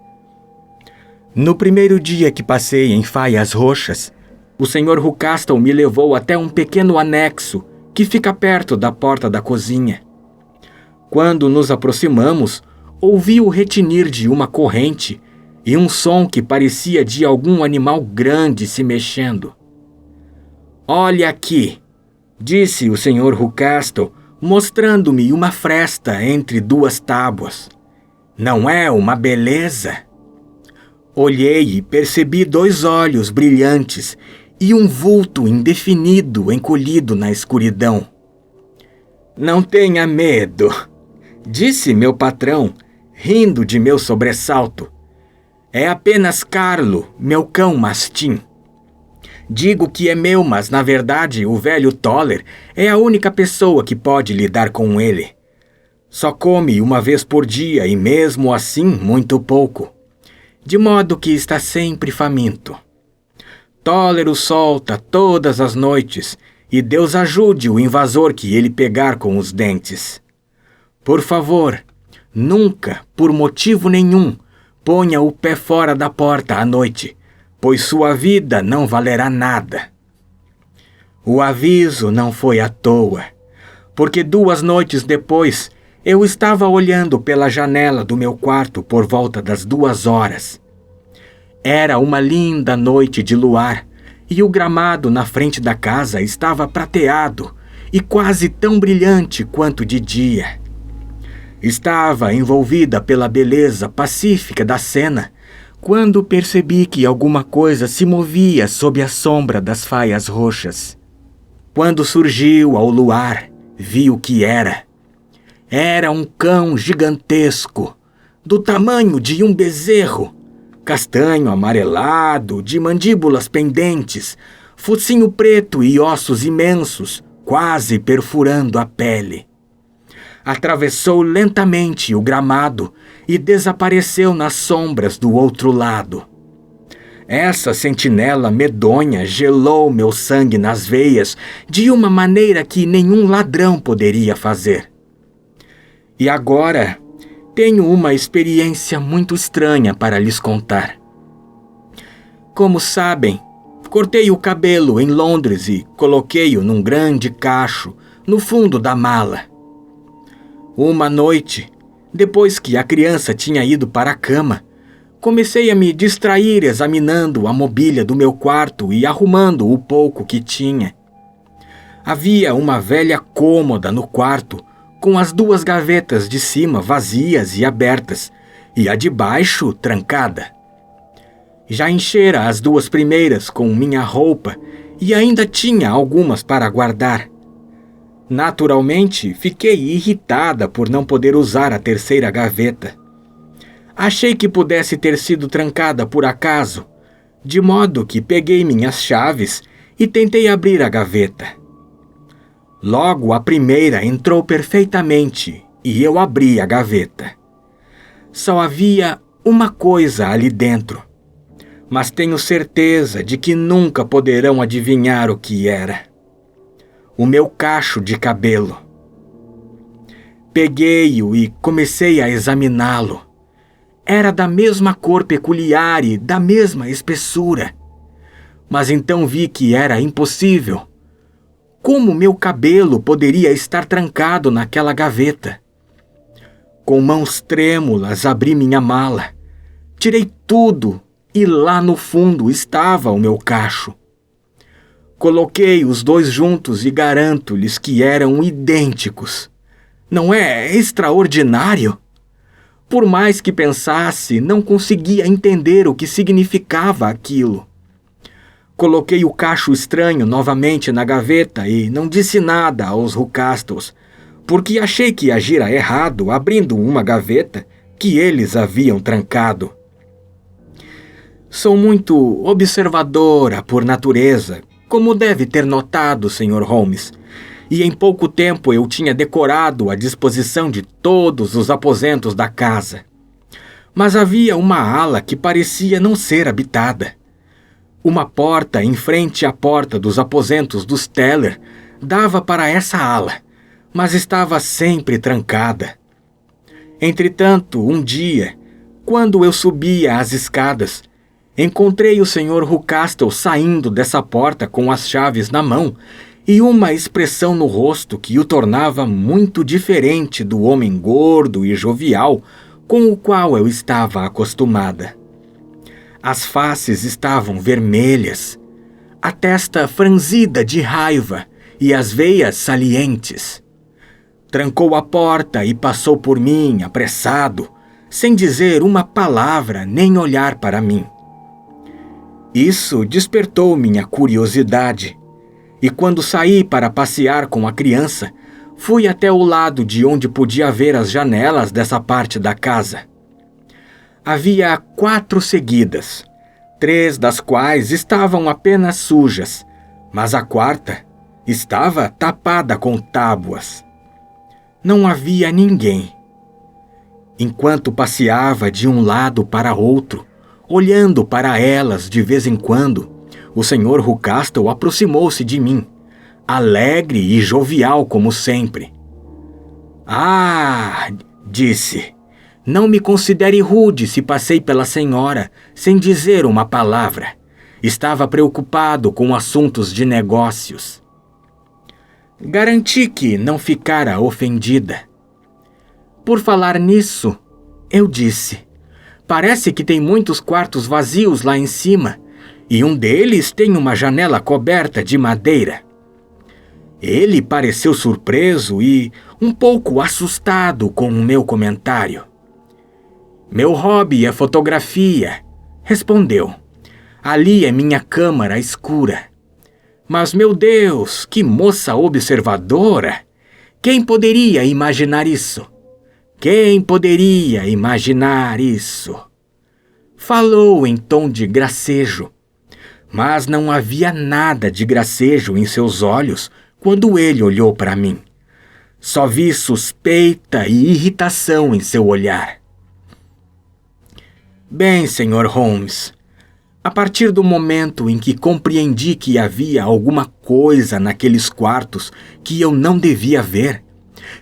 C: No primeiro dia que passei em Faias Roxas, o Sr. Rucastle me levou até um pequeno anexo que fica perto da porta da cozinha. Quando nos aproximamos, ouvi o retinir de uma corrente e um som que parecia de algum animal grande se mexendo. Olha aqui, disse o Sr. Rucastle, mostrando-me uma fresta entre 2 tábuas. Não é uma beleza? Olhei e percebi 2 olhos brilhantes e um vulto indefinido encolhido na escuridão. Não tenha medo, disse meu patrão, rindo de meu sobressalto. É apenas Carlo, meu cão mastim. Digo que é meu, mas na verdade o velho Toller é a única pessoa que pode lidar com ele. Só come uma vez por dia e mesmo assim muito pouco, de modo que está sempre faminto. Toller o solta todas as noites e Deus ajude o invasor que ele pegar com os dentes. Por favor, nunca, por motivo nenhum, ponha o pé fora da porta à noite, pois sua vida não valerá nada. O aviso não foi à toa, porque 2 noites depois eu estava olhando pela janela do meu quarto por volta das 2 horas. Era uma linda noite de luar e o gramado na frente da casa estava prateado e quase tão brilhante quanto de dia. Estava envolvida pela beleza pacífica da cena quando percebi que alguma coisa se movia sob a sombra das faias roxas. Quando surgiu ao luar, vi o que era. Era um cão gigantesco, do tamanho de um bezerro, castanho amarelado, de mandíbulas pendentes, focinho preto e ossos imensos, quase perfurando a pele. Atravessou lentamente o gramado e desapareceu nas sombras do outro lado. Essa sentinela medonha gelou meu sangue nas veias de uma maneira que nenhum ladrão poderia fazer. E agora tenho uma experiência muito estranha para lhes contar. Como sabem, cortei o cabelo em Londres e coloquei-o num grande cacho no fundo da mala. Uma noite, depois que a criança tinha ido para a cama, comecei a me distrair examinando a mobília do meu quarto e arrumando o pouco que tinha. Havia uma velha cômoda no quarto, com as 2 gavetas de cima vazias e abertas, e a de baixo trancada. Já enchera as 2 primeiras com minha roupa e ainda tinha algumas para guardar. Naturalmente, fiquei irritada por não poder usar a terceira gaveta. Achei que pudesse ter sido trancada por acaso, de modo que peguei minhas chaves e tentei abrir a gaveta. Logo a primeira entrou perfeitamente e eu abri a gaveta. Só havia uma coisa ali dentro, mas tenho certeza de que nunca poderão adivinhar o que era. O meu cacho de cabelo. Peguei-o e comecei a examiná-lo. Era da mesma cor peculiar e da mesma espessura. Mas então vi que era impossível. Como meu cabelo poderia estar trancado naquela gaveta? Com mãos trêmulas abri minha mala. Tirei tudo e lá no fundo estava o meu cacho. Coloquei os 2 juntos e garanto-lhes que eram idênticos. Não é extraordinário? Por mais que pensasse, não conseguia entender o que significava aquilo. Coloquei o cacho estranho novamente na gaveta e não disse nada aos Rucastles, porque achei que agira errado abrindo uma gaveta que eles haviam trancado. Sou muito observadora por natureza, como deve ter notado, Sr. Holmes, e em pouco tempo eu tinha decorado a disposição de todos os aposentos da casa. Mas havia uma ala que parecia não ser habitada. Uma porta em frente à porta dos aposentos dos Teller dava para essa ala, mas estava sempre trancada. Entretanto, um dia, quando eu subia as escadas, encontrei o Sr. Rucastle saindo dessa porta com as chaves na mão e uma expressão no rosto que o tornava muito diferente do homem gordo e jovial com o qual eu estava acostumada. As faces estavam vermelhas, a testa franzida de raiva e as veias salientes. Trancou a porta e passou por mim, apressado, sem dizer uma palavra nem olhar para mim. Isso despertou minha curiosidade, e quando saí para passear com a criança, Fui até o lado de onde podia ver as janelas dessa parte da casa. Havia 4 seguidas, 3 das quais estavam apenas sujas, mas a 4ª estava tapada com tábuas. Não havia ninguém. Enquanto passeava de um lado para outro, olhando para elas de vez em quando, o Sr. Ruckastle aproximou-se de mim, alegre e jovial como sempre. "Ah", disse, "não me considere rude se passei pela senhora sem dizer uma palavra. Estava preocupado com assuntos de negócios." Garanti que não ficara ofendida. "Por falar nisso", eu disse, "parece que tem muitos quartos vazios lá em cima, e um deles tem uma janela coberta de madeira." Ele pareceu surpreso e um pouco assustado com o meu comentário. "Meu hobby é fotografia", respondeu. "Ali é minha câmara escura." Mas, meu Deus, que moça observadora! Quem poderia imaginar isso? Quem poderia imaginar isso? Falou em tom de gracejo, mas não havia nada de gracejo em seus olhos quando ele olhou para mim. Só vi suspeita e irritação em seu olhar. "Bem, Sr. Holmes, a partir do momento em que compreendi que havia alguma coisa naqueles quartos que eu não devia ver,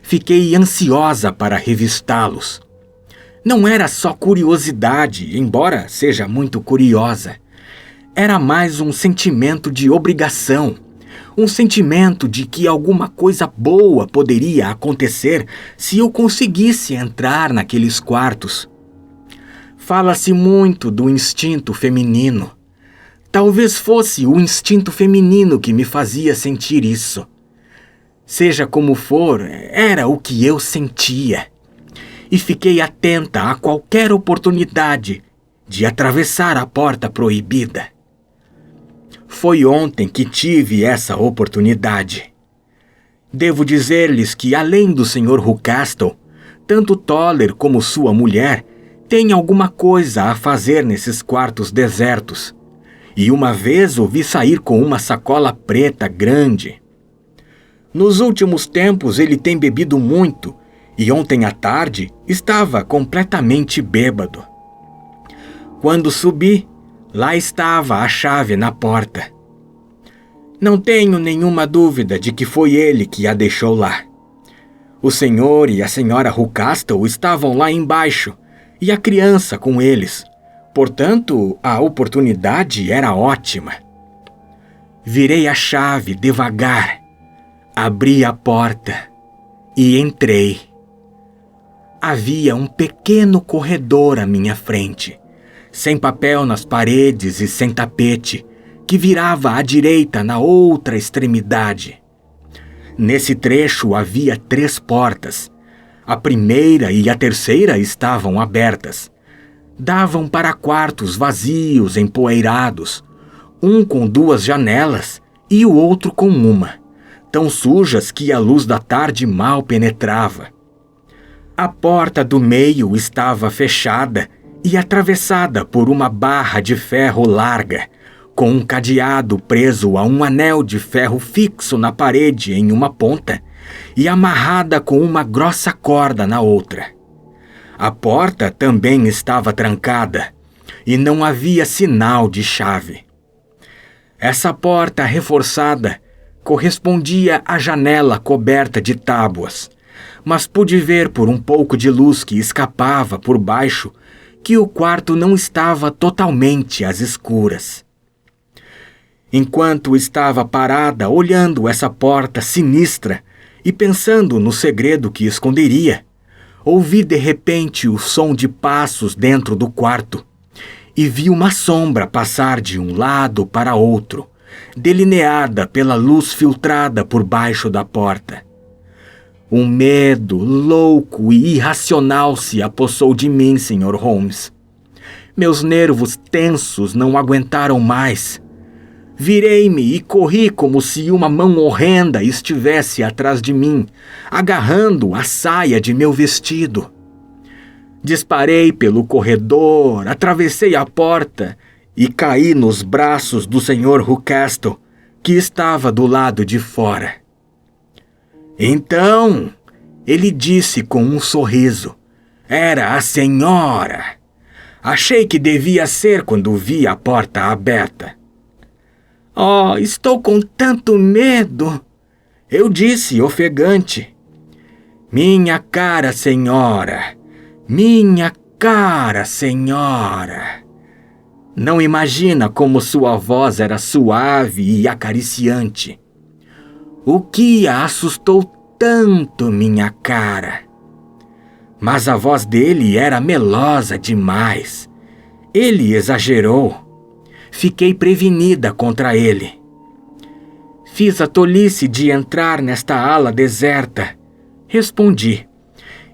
C: fiquei ansiosa para revistá-los. Não era só curiosidade, embora seja muito curiosa. Era mais um sentimento de obrigação, um sentimento de que alguma coisa boa poderia acontecer se eu conseguisse entrar naqueles quartos. Fala-se muito do instinto feminino. Talvez fosse o instinto feminino que me fazia sentir isso. Seja como for, era o que eu sentia. E fiquei atenta a qualquer oportunidade de atravessar a porta proibida. Foi ontem que tive essa oportunidade. Devo dizer-lhes que, além do Sr. Ruckastle, tanto Toller como sua mulher têm alguma coisa a fazer nesses quartos desertos. E uma vez o vi sair com uma sacola preta grande. Nos últimos tempos ele tem bebido muito e ontem à tarde estava completamente bêbado. Quando subi, lá estava a chave na porta. Não tenho nenhuma dúvida de que foi ele que a deixou lá. O senhor e a senhora Ruckastle estavam lá embaixo e a criança com eles. Portanto, a oportunidade era ótima. Virei a chave devagar, abri a porta e entrei. Havia um pequeno corredor à minha frente, sem papel nas paredes e sem tapete, que virava à direita na outra extremidade. Nesse trecho havia 3 portas. A primeira e a terceira estavam abertas. Davam para quartos vazios, empoeirados, um com 2 janelas e o outro com uma, tão sujas que a luz da tarde mal penetrava. A porta do meio estava fechada e atravessada por uma barra de ferro larga, com um cadeado preso a um anel de ferro fixo na parede em uma ponta e amarrada com uma grossa corda na outra. A porta também estava trancada e não havia sinal de chave. Essa porta reforçada correspondia à janela coberta de tábuas, mas pude ver por um pouco de luz que escapava por baixo que o quarto não estava totalmente às escuras. Enquanto estava parada olhando essa porta sinistra e pensando no segredo que esconderia, ouvi de repente o som de passos dentro do quarto e vi uma sombra passar de um lado para outro, delineada pela luz filtrada por baixo da porta. Um medo louco e irracional se apossou de mim, Sr. Holmes. Meus nervos tensos não aguentaram mais. Virei-me e corri como se uma mão horrenda estivesse atrás de mim, agarrando a saia de meu vestido. Disparei pelo corredor, atravessei a porta e caí nos braços do Sr. Rucastle, que estava do lado de fora. Então, ele disse com um sorriso, era a senhora. Achei que devia ser quando vi a porta aberta. Oh, estou com tanto medo, eu disse ofegante. Minha cara senhora, minha cara senhora. Não imagina como sua voz era suave e acariciante. O que a assustou tanto, minha cara? Mas a voz dele era melosa demais. Ele exagerou. Fiquei prevenida contra ele. Fiz a tolice de entrar nesta ala deserta. Respondi.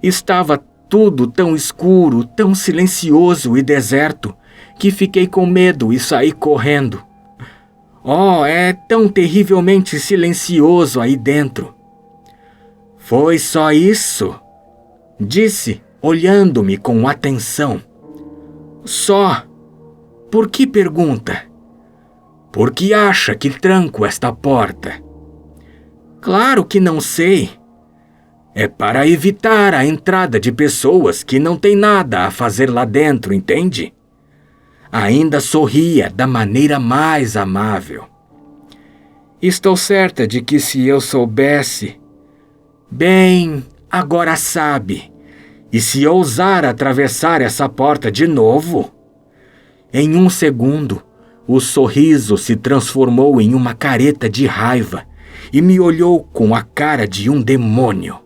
C: Estava tudo tão escuro, tão silencioso e deserto, que fiquei com medo e saí correndo. Oh, é tão terrivelmente silencioso aí dentro. Foi só isso? Disse, olhando-me com atenção. Só. Por que pergunta? Por que acha que tranco esta porta? Claro que não sei. É para evitar a entrada de pessoas que não têm nada a fazer lá dentro, entende? Ainda sorria da maneira mais amável. Estou certa de que se eu soubesse... Bem, agora sabe. E se ousar atravessar essa porta de novo? Em um segundo, o sorriso se transformou em uma careta de raiva e me olhou com a cara de um demônio.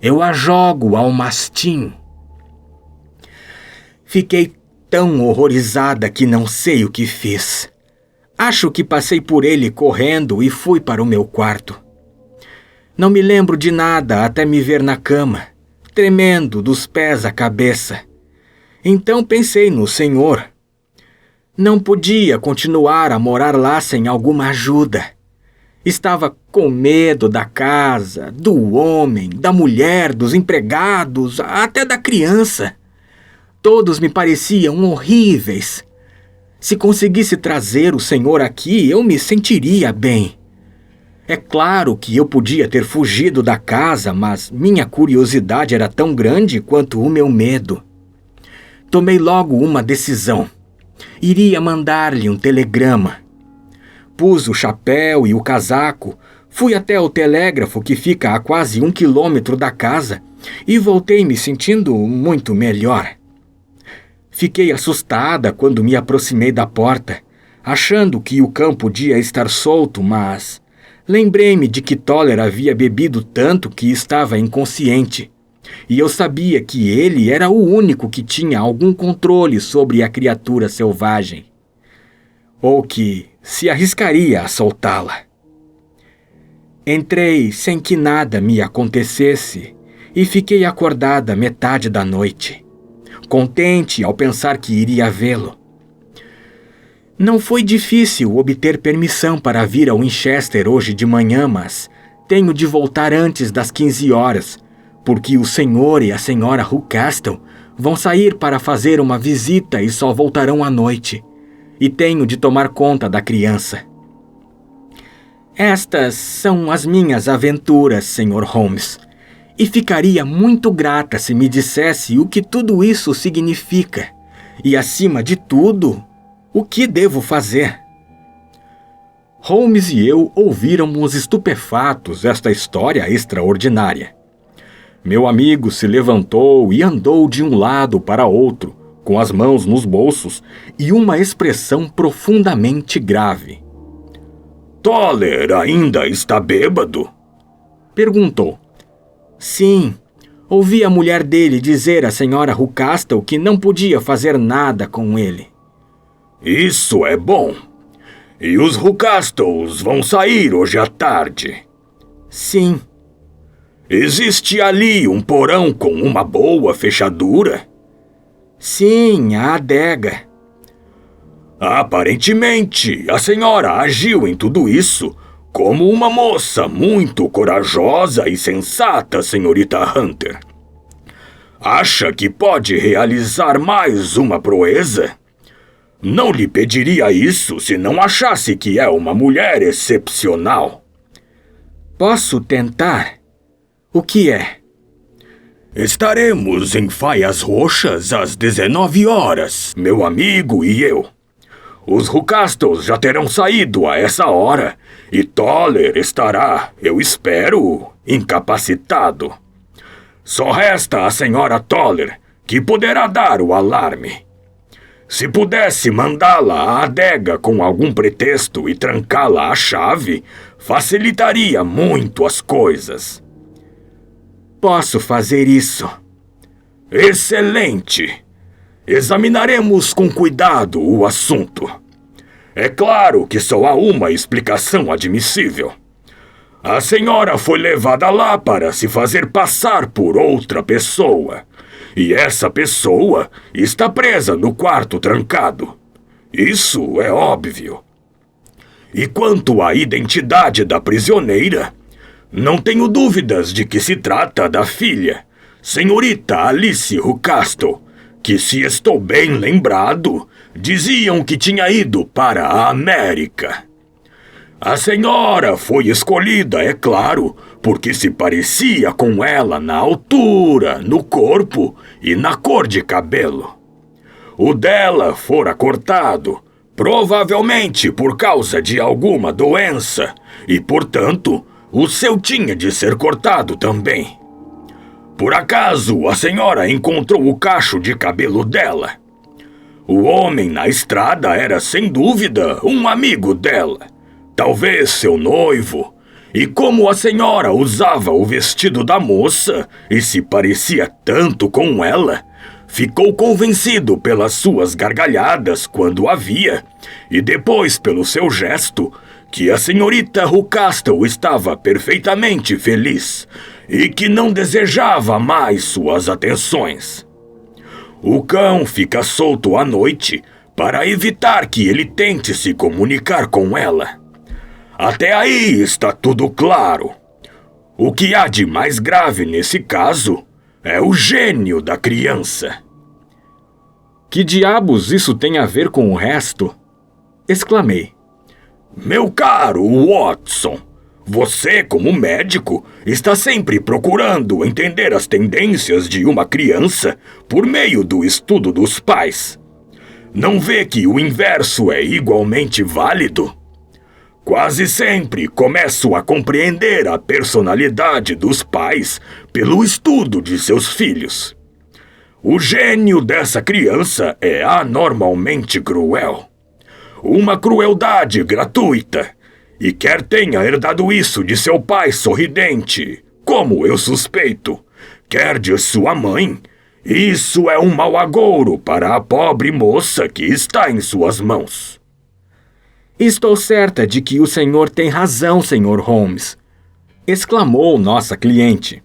C: Eu a jogo ao mastim. Fiquei tão horrorizada que não sei o que fiz. Acho que passei por ele correndo e fui para o meu quarto. Não me lembro de nada até me ver na cama, tremendo dos pés à cabeça. Então pensei no Senhor. Não podia continuar a morar lá sem alguma ajuda. Estava com medo da casa, do homem, da mulher, dos empregados, até da criança. Todos me pareciam horríveis. Se conseguisse trazer o Senhor aqui, eu me sentiria bem. É claro que eu podia ter fugido da casa, mas minha curiosidade era tão grande quanto o meu medo. Tomei logo uma decisão. Iria mandar-lhe um telegrama. Pus o chapéu e o casaco, fui até o telégrafo que fica a quase 1 quilômetro da casa e voltei me sentindo muito melhor. Fiquei assustada quando me aproximei da porta, achando que o cão podia estar solto, mas lembrei-me de que Toller havia bebido tanto que estava inconsciente. E eu sabia que ele era o único que tinha algum controle sobre a criatura selvagem. Ou que se arriscaria a soltá-la. Entrei sem que nada me acontecesse e fiquei acordada metade da noite, contente ao pensar que iria vê-lo. Não foi difícil obter permissão para vir ao Winchester hoje de manhã, mas tenho de voltar antes das 15 horas, porque o senhor e a senhora Rucastle vão sair para fazer uma visita e só voltarão à noite. E tenho de tomar conta da criança. Estas são as minhas aventuras, Sr. Holmes, e ficaria muito grata se me dissesse o que tudo isso significa e, acima de tudo, o que devo fazer.
A: Holmes e eu ouvíramos estupefatos esta história extraordinária. Meu amigo se levantou e andou de um lado para outro, com as mãos nos bolsos e uma expressão profundamente grave.
B: Toller ainda está bêbado?
A: Perguntou.
C: Sim, ouvi a mulher dele dizer à senhora Rucastle que não podia fazer nada com ele.
B: Isso é bom. E os Rucastles vão sair hoje à tarde?
C: Sim.
B: Existe ali um porão com uma boa fechadura?
C: Sim, a adega.
B: Aparentemente, a senhora agiu em tudo isso como uma moça muito corajosa e sensata, senhorita Hunter. Acha que pode realizar mais uma proeza? Não lhe pediria isso se não achasse que é uma mulher excepcional.
C: Posso tentar? O que é?
B: Estaremos em Faias Roxas às 19 horas, meu amigo e eu. Os Rucastles já terão saído a essa hora e Toller estará, eu espero, incapacitado. Só resta a senhora Toller, que poderá dar o alarme. Se pudesse mandá-la à adega com algum pretexto e trancá-la à chave, facilitaria muito as coisas.
C: Posso fazer isso.
B: Excelente! Examinaremos com cuidado o assunto. É claro que só há uma explicação admissível. A senhora foi levada lá para se fazer passar por outra pessoa. E essa pessoa está presa no quarto trancado. Isso é óbvio. E quanto à identidade da prisioneira, não tenho dúvidas de que se trata da filha, senhorita Alice Rucastle, que, se estou bem lembrado, diziam que tinha ido para a América. A senhora foi escolhida, é claro, porque se parecia com ela na altura, no corpo e na cor de cabelo. O dela fora cortado, provavelmente por causa de alguma doença, e, portanto, o seu tinha de ser cortado também. Por acaso, a senhora encontrou o cacho de cabelo dela? O homem na estrada era, sem dúvida, um amigo dela. Talvez seu noivo. E como a senhora usava o vestido da moça e se parecia tanto com ela, ficou convencido pelas suas gargalhadas quando a via, e depois pelo seu gesto, que a senhorita Rucastle estava perfeitamente feliz e que não desejava mais suas atenções. O cão fica solto à noite para evitar que ele tente se comunicar com ela. Até aí está tudo claro. O que há de mais grave nesse caso é o gênio da criança.
A: Que diabos isso tem a ver com o resto? Exclamei.
B: Meu caro Watson, você, como médico, está sempre procurando entender as tendências de uma criança por meio do estudo dos pais. Não vê que o inverso é igualmente válido? Quase sempre começo a compreender a personalidade dos pais pelo estudo de seus filhos. O gênio dessa criança é anormalmente cruel. Uma crueldade gratuita. E quer tenha herdado isso de seu pai sorridente, como eu suspeito, quer de sua mãe, isso é um mau agouro para a pobre moça que está em suas mãos.
C: Estou certa de que o senhor tem razão, Sr. Holmes, exclamou nossa cliente.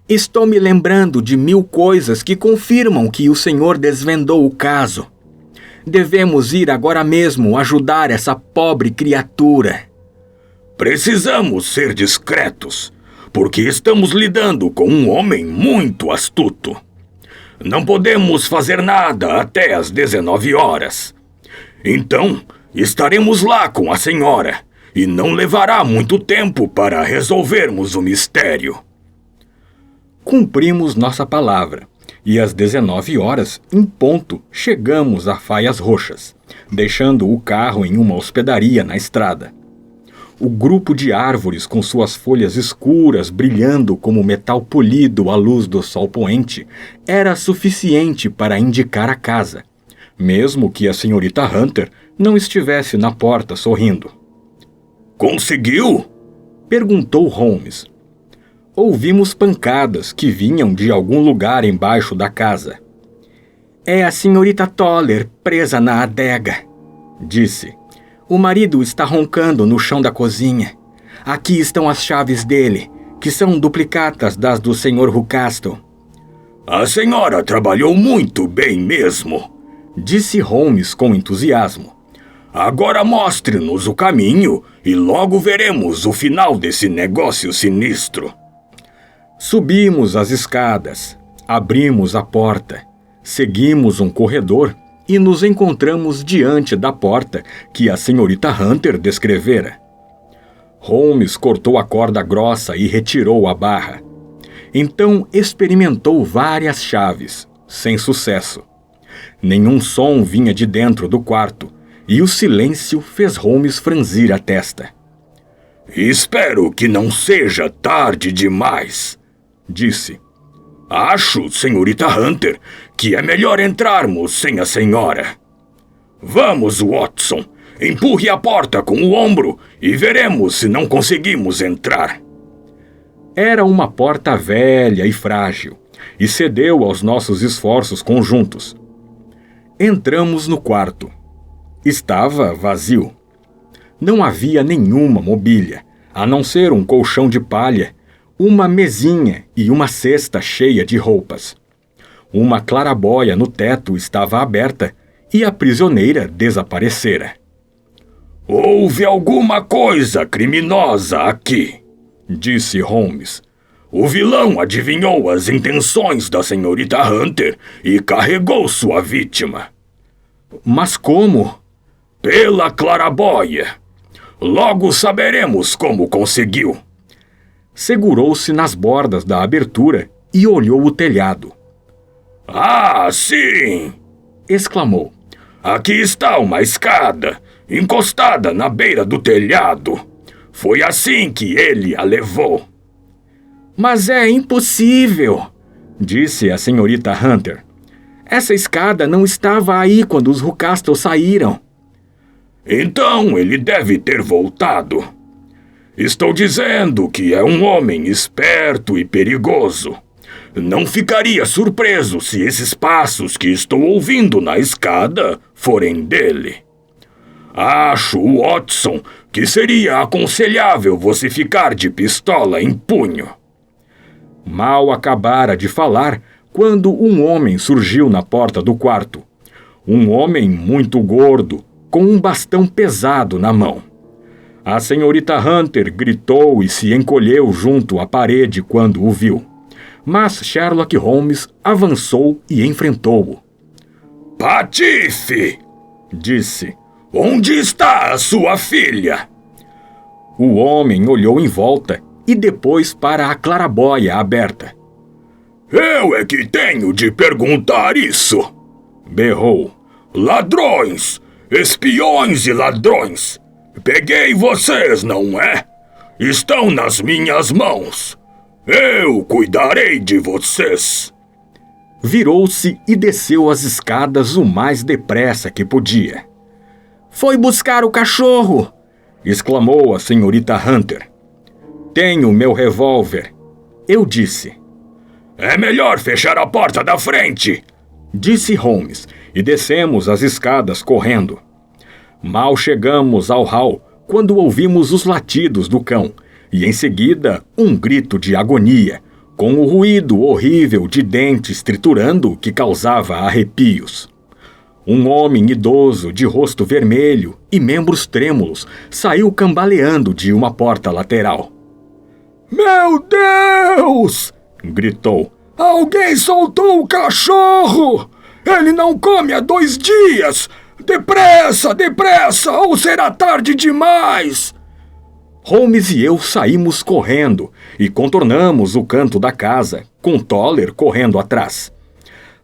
C: Estou me lembrando de 1000 coisas que confirmam que o senhor desvendou o caso. Devemos ir agora mesmo ajudar essa pobre criatura.
B: Precisamos ser discretos, porque estamos lidando com um homem muito astuto. Não podemos fazer nada até às 19 horas. Então, estaremos lá com a senhora, e não levará muito tempo para resolvermos o mistério.
A: Cumprimos nossa palavra, e às 19 horas, em ponto, chegamos a Faias Roxas, deixando o carro em uma hospedaria na estrada. O grupo de árvores com suas folhas escuras brilhando como metal polido à luz do sol poente era suficiente para indicar a casa, mesmo que a senhorita Hunter não estivesse na porta sorrindo.
B: Conseguiu?
A: Perguntou Holmes. Ouvimos pancadas que vinham de algum lugar embaixo da casa.
C: É a senhorita Toller presa na adega,
A: disse.
C: O marido está roncando no chão da cozinha. Aqui estão as chaves dele, que são duplicatas das do Sr. Rucastle.
B: A senhora trabalhou muito bem mesmo,
A: disse Holmes com entusiasmo.
B: Agora mostre-nos o caminho e logo veremos o final desse negócio sinistro.
A: Subimos as escadas, abrimos a porta, seguimos um corredor e nos encontramos diante da porta que a senhorita Hunter descrevera. Holmes cortou a corda grossa e retirou a barra. Então experimentou várias chaves, sem sucesso. Nenhum som vinha de dentro do quarto, e o silêncio fez Holmes franzir a testa.
B: Espero que não seja tarde demais, disse. Acho, senhorita Hunter, que é melhor entrarmos sem a senhora. Vamos, Watson, empurre a porta com o ombro e veremos se não conseguimos entrar.
A: Era uma porta velha e frágil, e cedeu aos nossos esforços conjuntos. Entramos no quarto. Estava vazio. Não havia nenhuma mobília, a não ser um colchão de palha, uma mesinha e uma cesta cheia de roupas. Uma clarabóia no teto estava aberta e a prisioneira desaparecera.
B: Houve alguma coisa criminosa aqui, disse Holmes. O vilão adivinhou as intenções da senhorita Hunter e carregou sua vítima.
A: Mas como?
B: Pela clarabóia. Logo saberemos como conseguiu.
A: Segurou-se nas bordas da abertura e olhou o telhado.
B: Ah, sim!
A: Exclamou.
B: Aqui está uma escada, encostada na beira do telhado. Foi assim que ele a levou.
C: Mas é impossível,
A: disse a senhorita Hunter.
C: Essa escada não estava aí quando os Rucastle saíram.
B: Então ele deve ter voltado. Estou dizendo que é um homem esperto e perigoso. Não ficaria surpreso se esses passos que estou ouvindo na escada forem dele. Acho, Watson, que seria aconselhável você ficar de pistola em punho.
A: Mal acabara de falar quando um homem surgiu na porta do quarto. Um homem muito gordo, com um bastão pesado na mão. A senhorita Hunter gritou e se encolheu junto à parede quando o viu. Mas Sherlock Holmes avançou e enfrentou-o.
B: Patife! Disse. Onde está a sua filha?
A: O homem olhou em volta e depois para a clarabóia aberta.
B: Eu é que tenho de perguntar isso! Berrou. Ladrões! Espiões e ladrões! Peguei vocês, não é? Estão nas minhas mãos. Eu cuidarei de vocês.
A: Virou-se e desceu as escadas o mais depressa que podia.
C: Foi buscar o cachorro!
A: Exclamou a senhorita Hunter. Tenho meu revólver, eu disse.
B: É melhor fechar a porta da frente,
A: disse Holmes, e descemos as escadas correndo. Mal chegamos ao hall quando ouvimos os latidos do cão e em seguida um grito de agonia, com o ruído horrível de dentes triturando que causava arrepios. Um homem idoso de rosto vermelho e membros trêmulos saiu cambaleando de uma porta lateral.
B: Meu Deus! Gritou. Alguém soltou o cachorro! Ele não come há 2 dias! Depressa, depressa, ou será tarde demais!
A: Holmes e eu saímos correndo e contornamos o canto da casa, com Toller correndo atrás.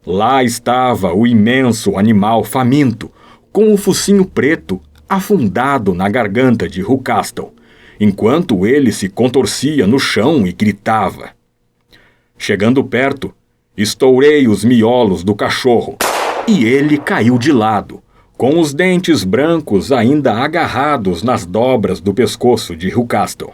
A: Lá estava o imenso animal faminto, com o focinho preto afundado na garganta de Rucastle, enquanto ele se contorcia no chão e gritava. Chegando perto, estourei os miolos do cachorro e ele caiu de lado, com os dentes brancos ainda agarrados nas dobras do pescoço de Rucastle.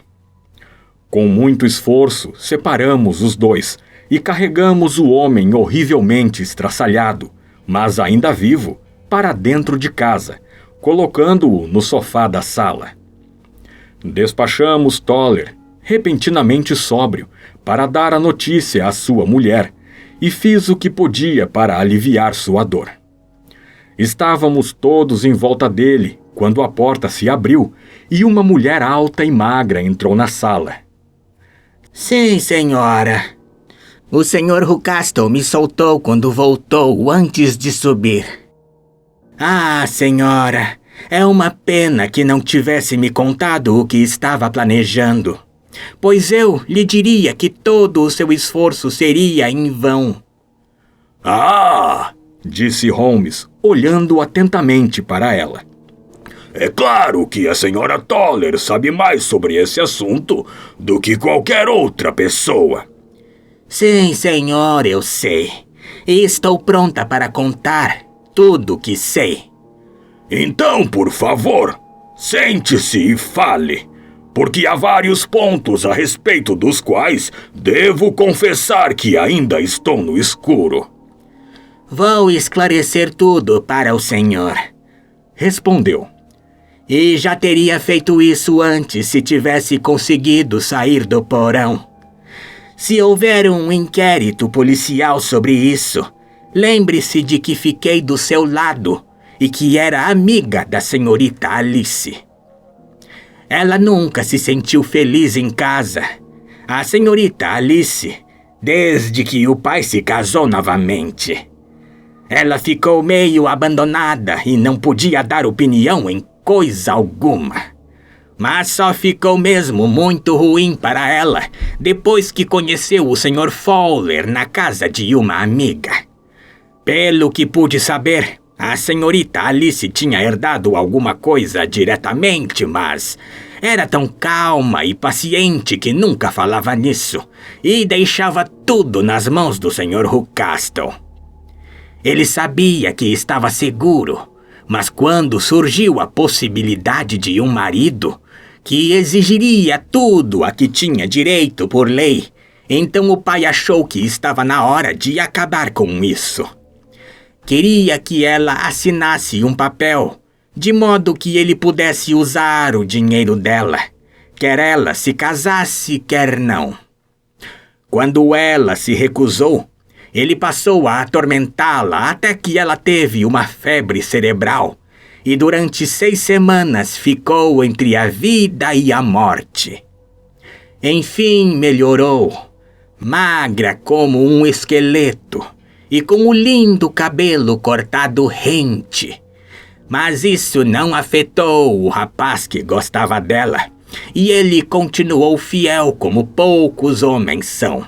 A: Com muito esforço, separamos os dois e carregamos o homem horrivelmente estraçalhado, mas ainda vivo, para dentro de casa, colocando-o no sofá da sala. Despachamos Toller, repentinamente sóbrio, para dar a notícia à sua mulher, e fiz o que podia para aliviar sua dor. Estávamos todos em volta dele, quando a porta se abriu e uma mulher alta e magra entrou na sala.
C: Sim, senhora. O senhor Rucastle me soltou quando voltou antes de subir. Ah, senhora, é uma pena que não tivesse me contado o que estava planejando, pois eu lhe diria que todo o seu esforço seria em vão.
B: Ah!
A: Disse Holmes, olhando atentamente para ela.
B: É claro que a senhora Toller sabe mais sobre esse assunto do que qualquer outra pessoa.
C: Sim, senhor, eu sei. E estou pronta para contar tudo o que sei.
B: Então, por favor, sente-se e fale, porque há vários pontos a respeito dos quais devo confessar que ainda estou no escuro.
C: Vou esclarecer tudo para o senhor,
A: respondeu.
C: E já teria feito isso antes se tivesse conseguido sair do porão. Se houver um inquérito policial sobre isso, lembre-se de que fiquei do seu lado e que era amiga da senhorita Alice. Ela nunca se sentiu feliz em casa. A senhorita Alice, desde que o pai se casou novamente. Ela ficou meio abandonada e não podia dar opinião em coisa alguma. Mas só ficou mesmo muito ruim para ela depois que conheceu o Sr. Fowler na casa de uma amiga. Pelo que pude saber, a senhorita Alice tinha herdado alguma coisa diretamente, mas era tão calma e paciente que nunca falava nisso e deixava tudo nas mãos do Sr. Rucastle. Ele sabia que estava seguro, mas quando surgiu a possibilidade de um marido que exigiria tudo a que tinha direito por lei, então o pai achou que estava na hora de acabar com isso. Queria que ela assinasse um papel, de modo que ele pudesse usar o dinheiro dela, quer ela se casasse, quer não. Quando ela se recusou, ele passou a atormentá-la até que ela teve uma febre cerebral e durante 6 semanas ficou entre a vida e a morte. Enfim, melhorou, magra como um esqueleto e com o lindo cabelo cortado rente. Mas isso não afetou o rapaz que gostava dela e ele continuou fiel como poucos homens são.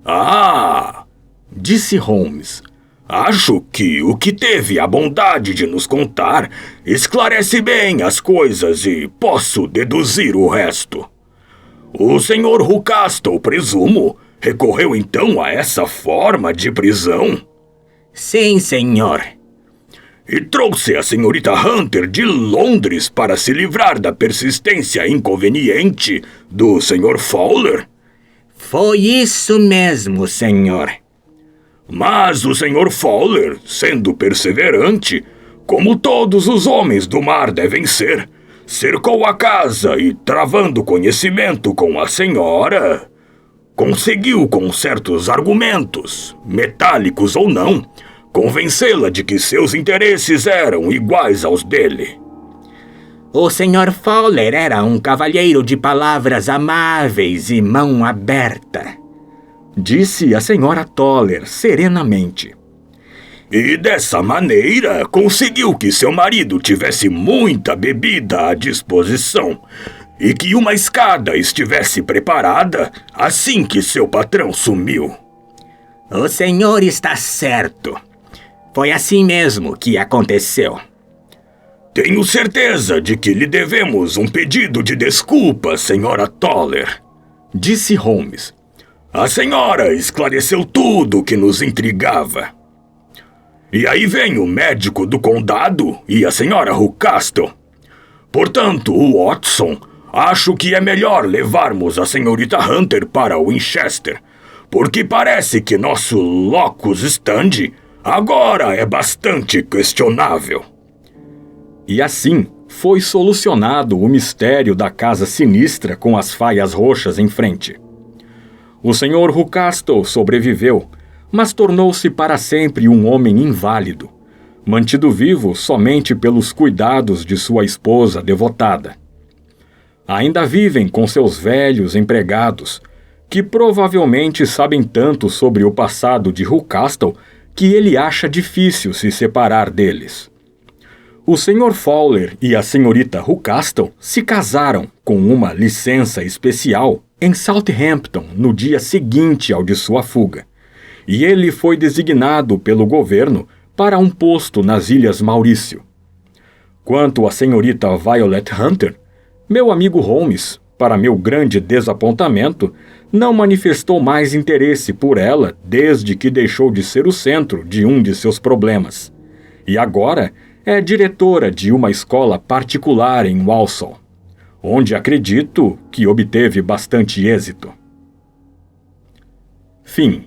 B: Ah!
A: Disse Holmes.
B: Acho que o que teve a bondade de nos contar esclarece bem as coisas e posso deduzir o resto. O Sr. Rucastle, presumo, recorreu então a essa forma de prisão?
C: Sim, senhor.
B: E trouxe a senhorita Hunter de Londres para se livrar da persistência inconveniente do Sr. Fowler?
C: Foi isso mesmo, senhor.
B: Mas o Sr. Fowler, sendo perseverante, como todos os homens do mar devem ser, cercou a casa e, travando conhecimento com a senhora, conseguiu com certos argumentos, metálicos ou não, convencê-la de que seus interesses eram iguais aos dele.
C: O Sr. Fowler era um cavalheiro de palavras amáveis e mão aberta,
A: disse a senhora Toller serenamente.
B: E dessa maneira conseguiu que seu marido tivesse muita bebida à disposição e que uma escada estivesse preparada assim que seu patrão sumiu.
C: O senhor está certo. Foi assim mesmo que aconteceu.
B: Tenho certeza de que lhe devemos um pedido de desculpa, senhora Toller,
A: disse Holmes.
B: A senhora esclareceu tudo o que nos intrigava. E aí vem o médico do condado e a senhora Rucastle. Portanto, Watson, acho que é melhor levarmos a senhorita Hunter para Winchester, porque parece que nosso locus standi agora é bastante questionável.
A: E assim foi solucionado o mistério da casa sinistra com as faias roxas em frente. O Sr. Rucastle sobreviveu, mas tornou-se para sempre um homem inválido. mantido vivo somente pelos cuidados de sua esposa devotada. Ainda vivem com seus velhos empregados, que provavelmente sabem tanto sobre o passado de Rucastle que ele acha difícil se separar deles. O Sr. Fowler e a senhorita Rucastle se casaram com uma licença especial em Southampton no dia seguinte ao de sua fuga, e ele foi designado pelo governo para um posto nas Ilhas Maurício. Quanto à senhorita Violet Hunter, meu amigo Holmes, para meu grande desapontamento, não manifestou mais interesse por ela desde que deixou de ser o centro de um de seus problemas. E agora é diretora de uma escola particular em Walsall, onde acredito que obteve bastante êxito. Fim.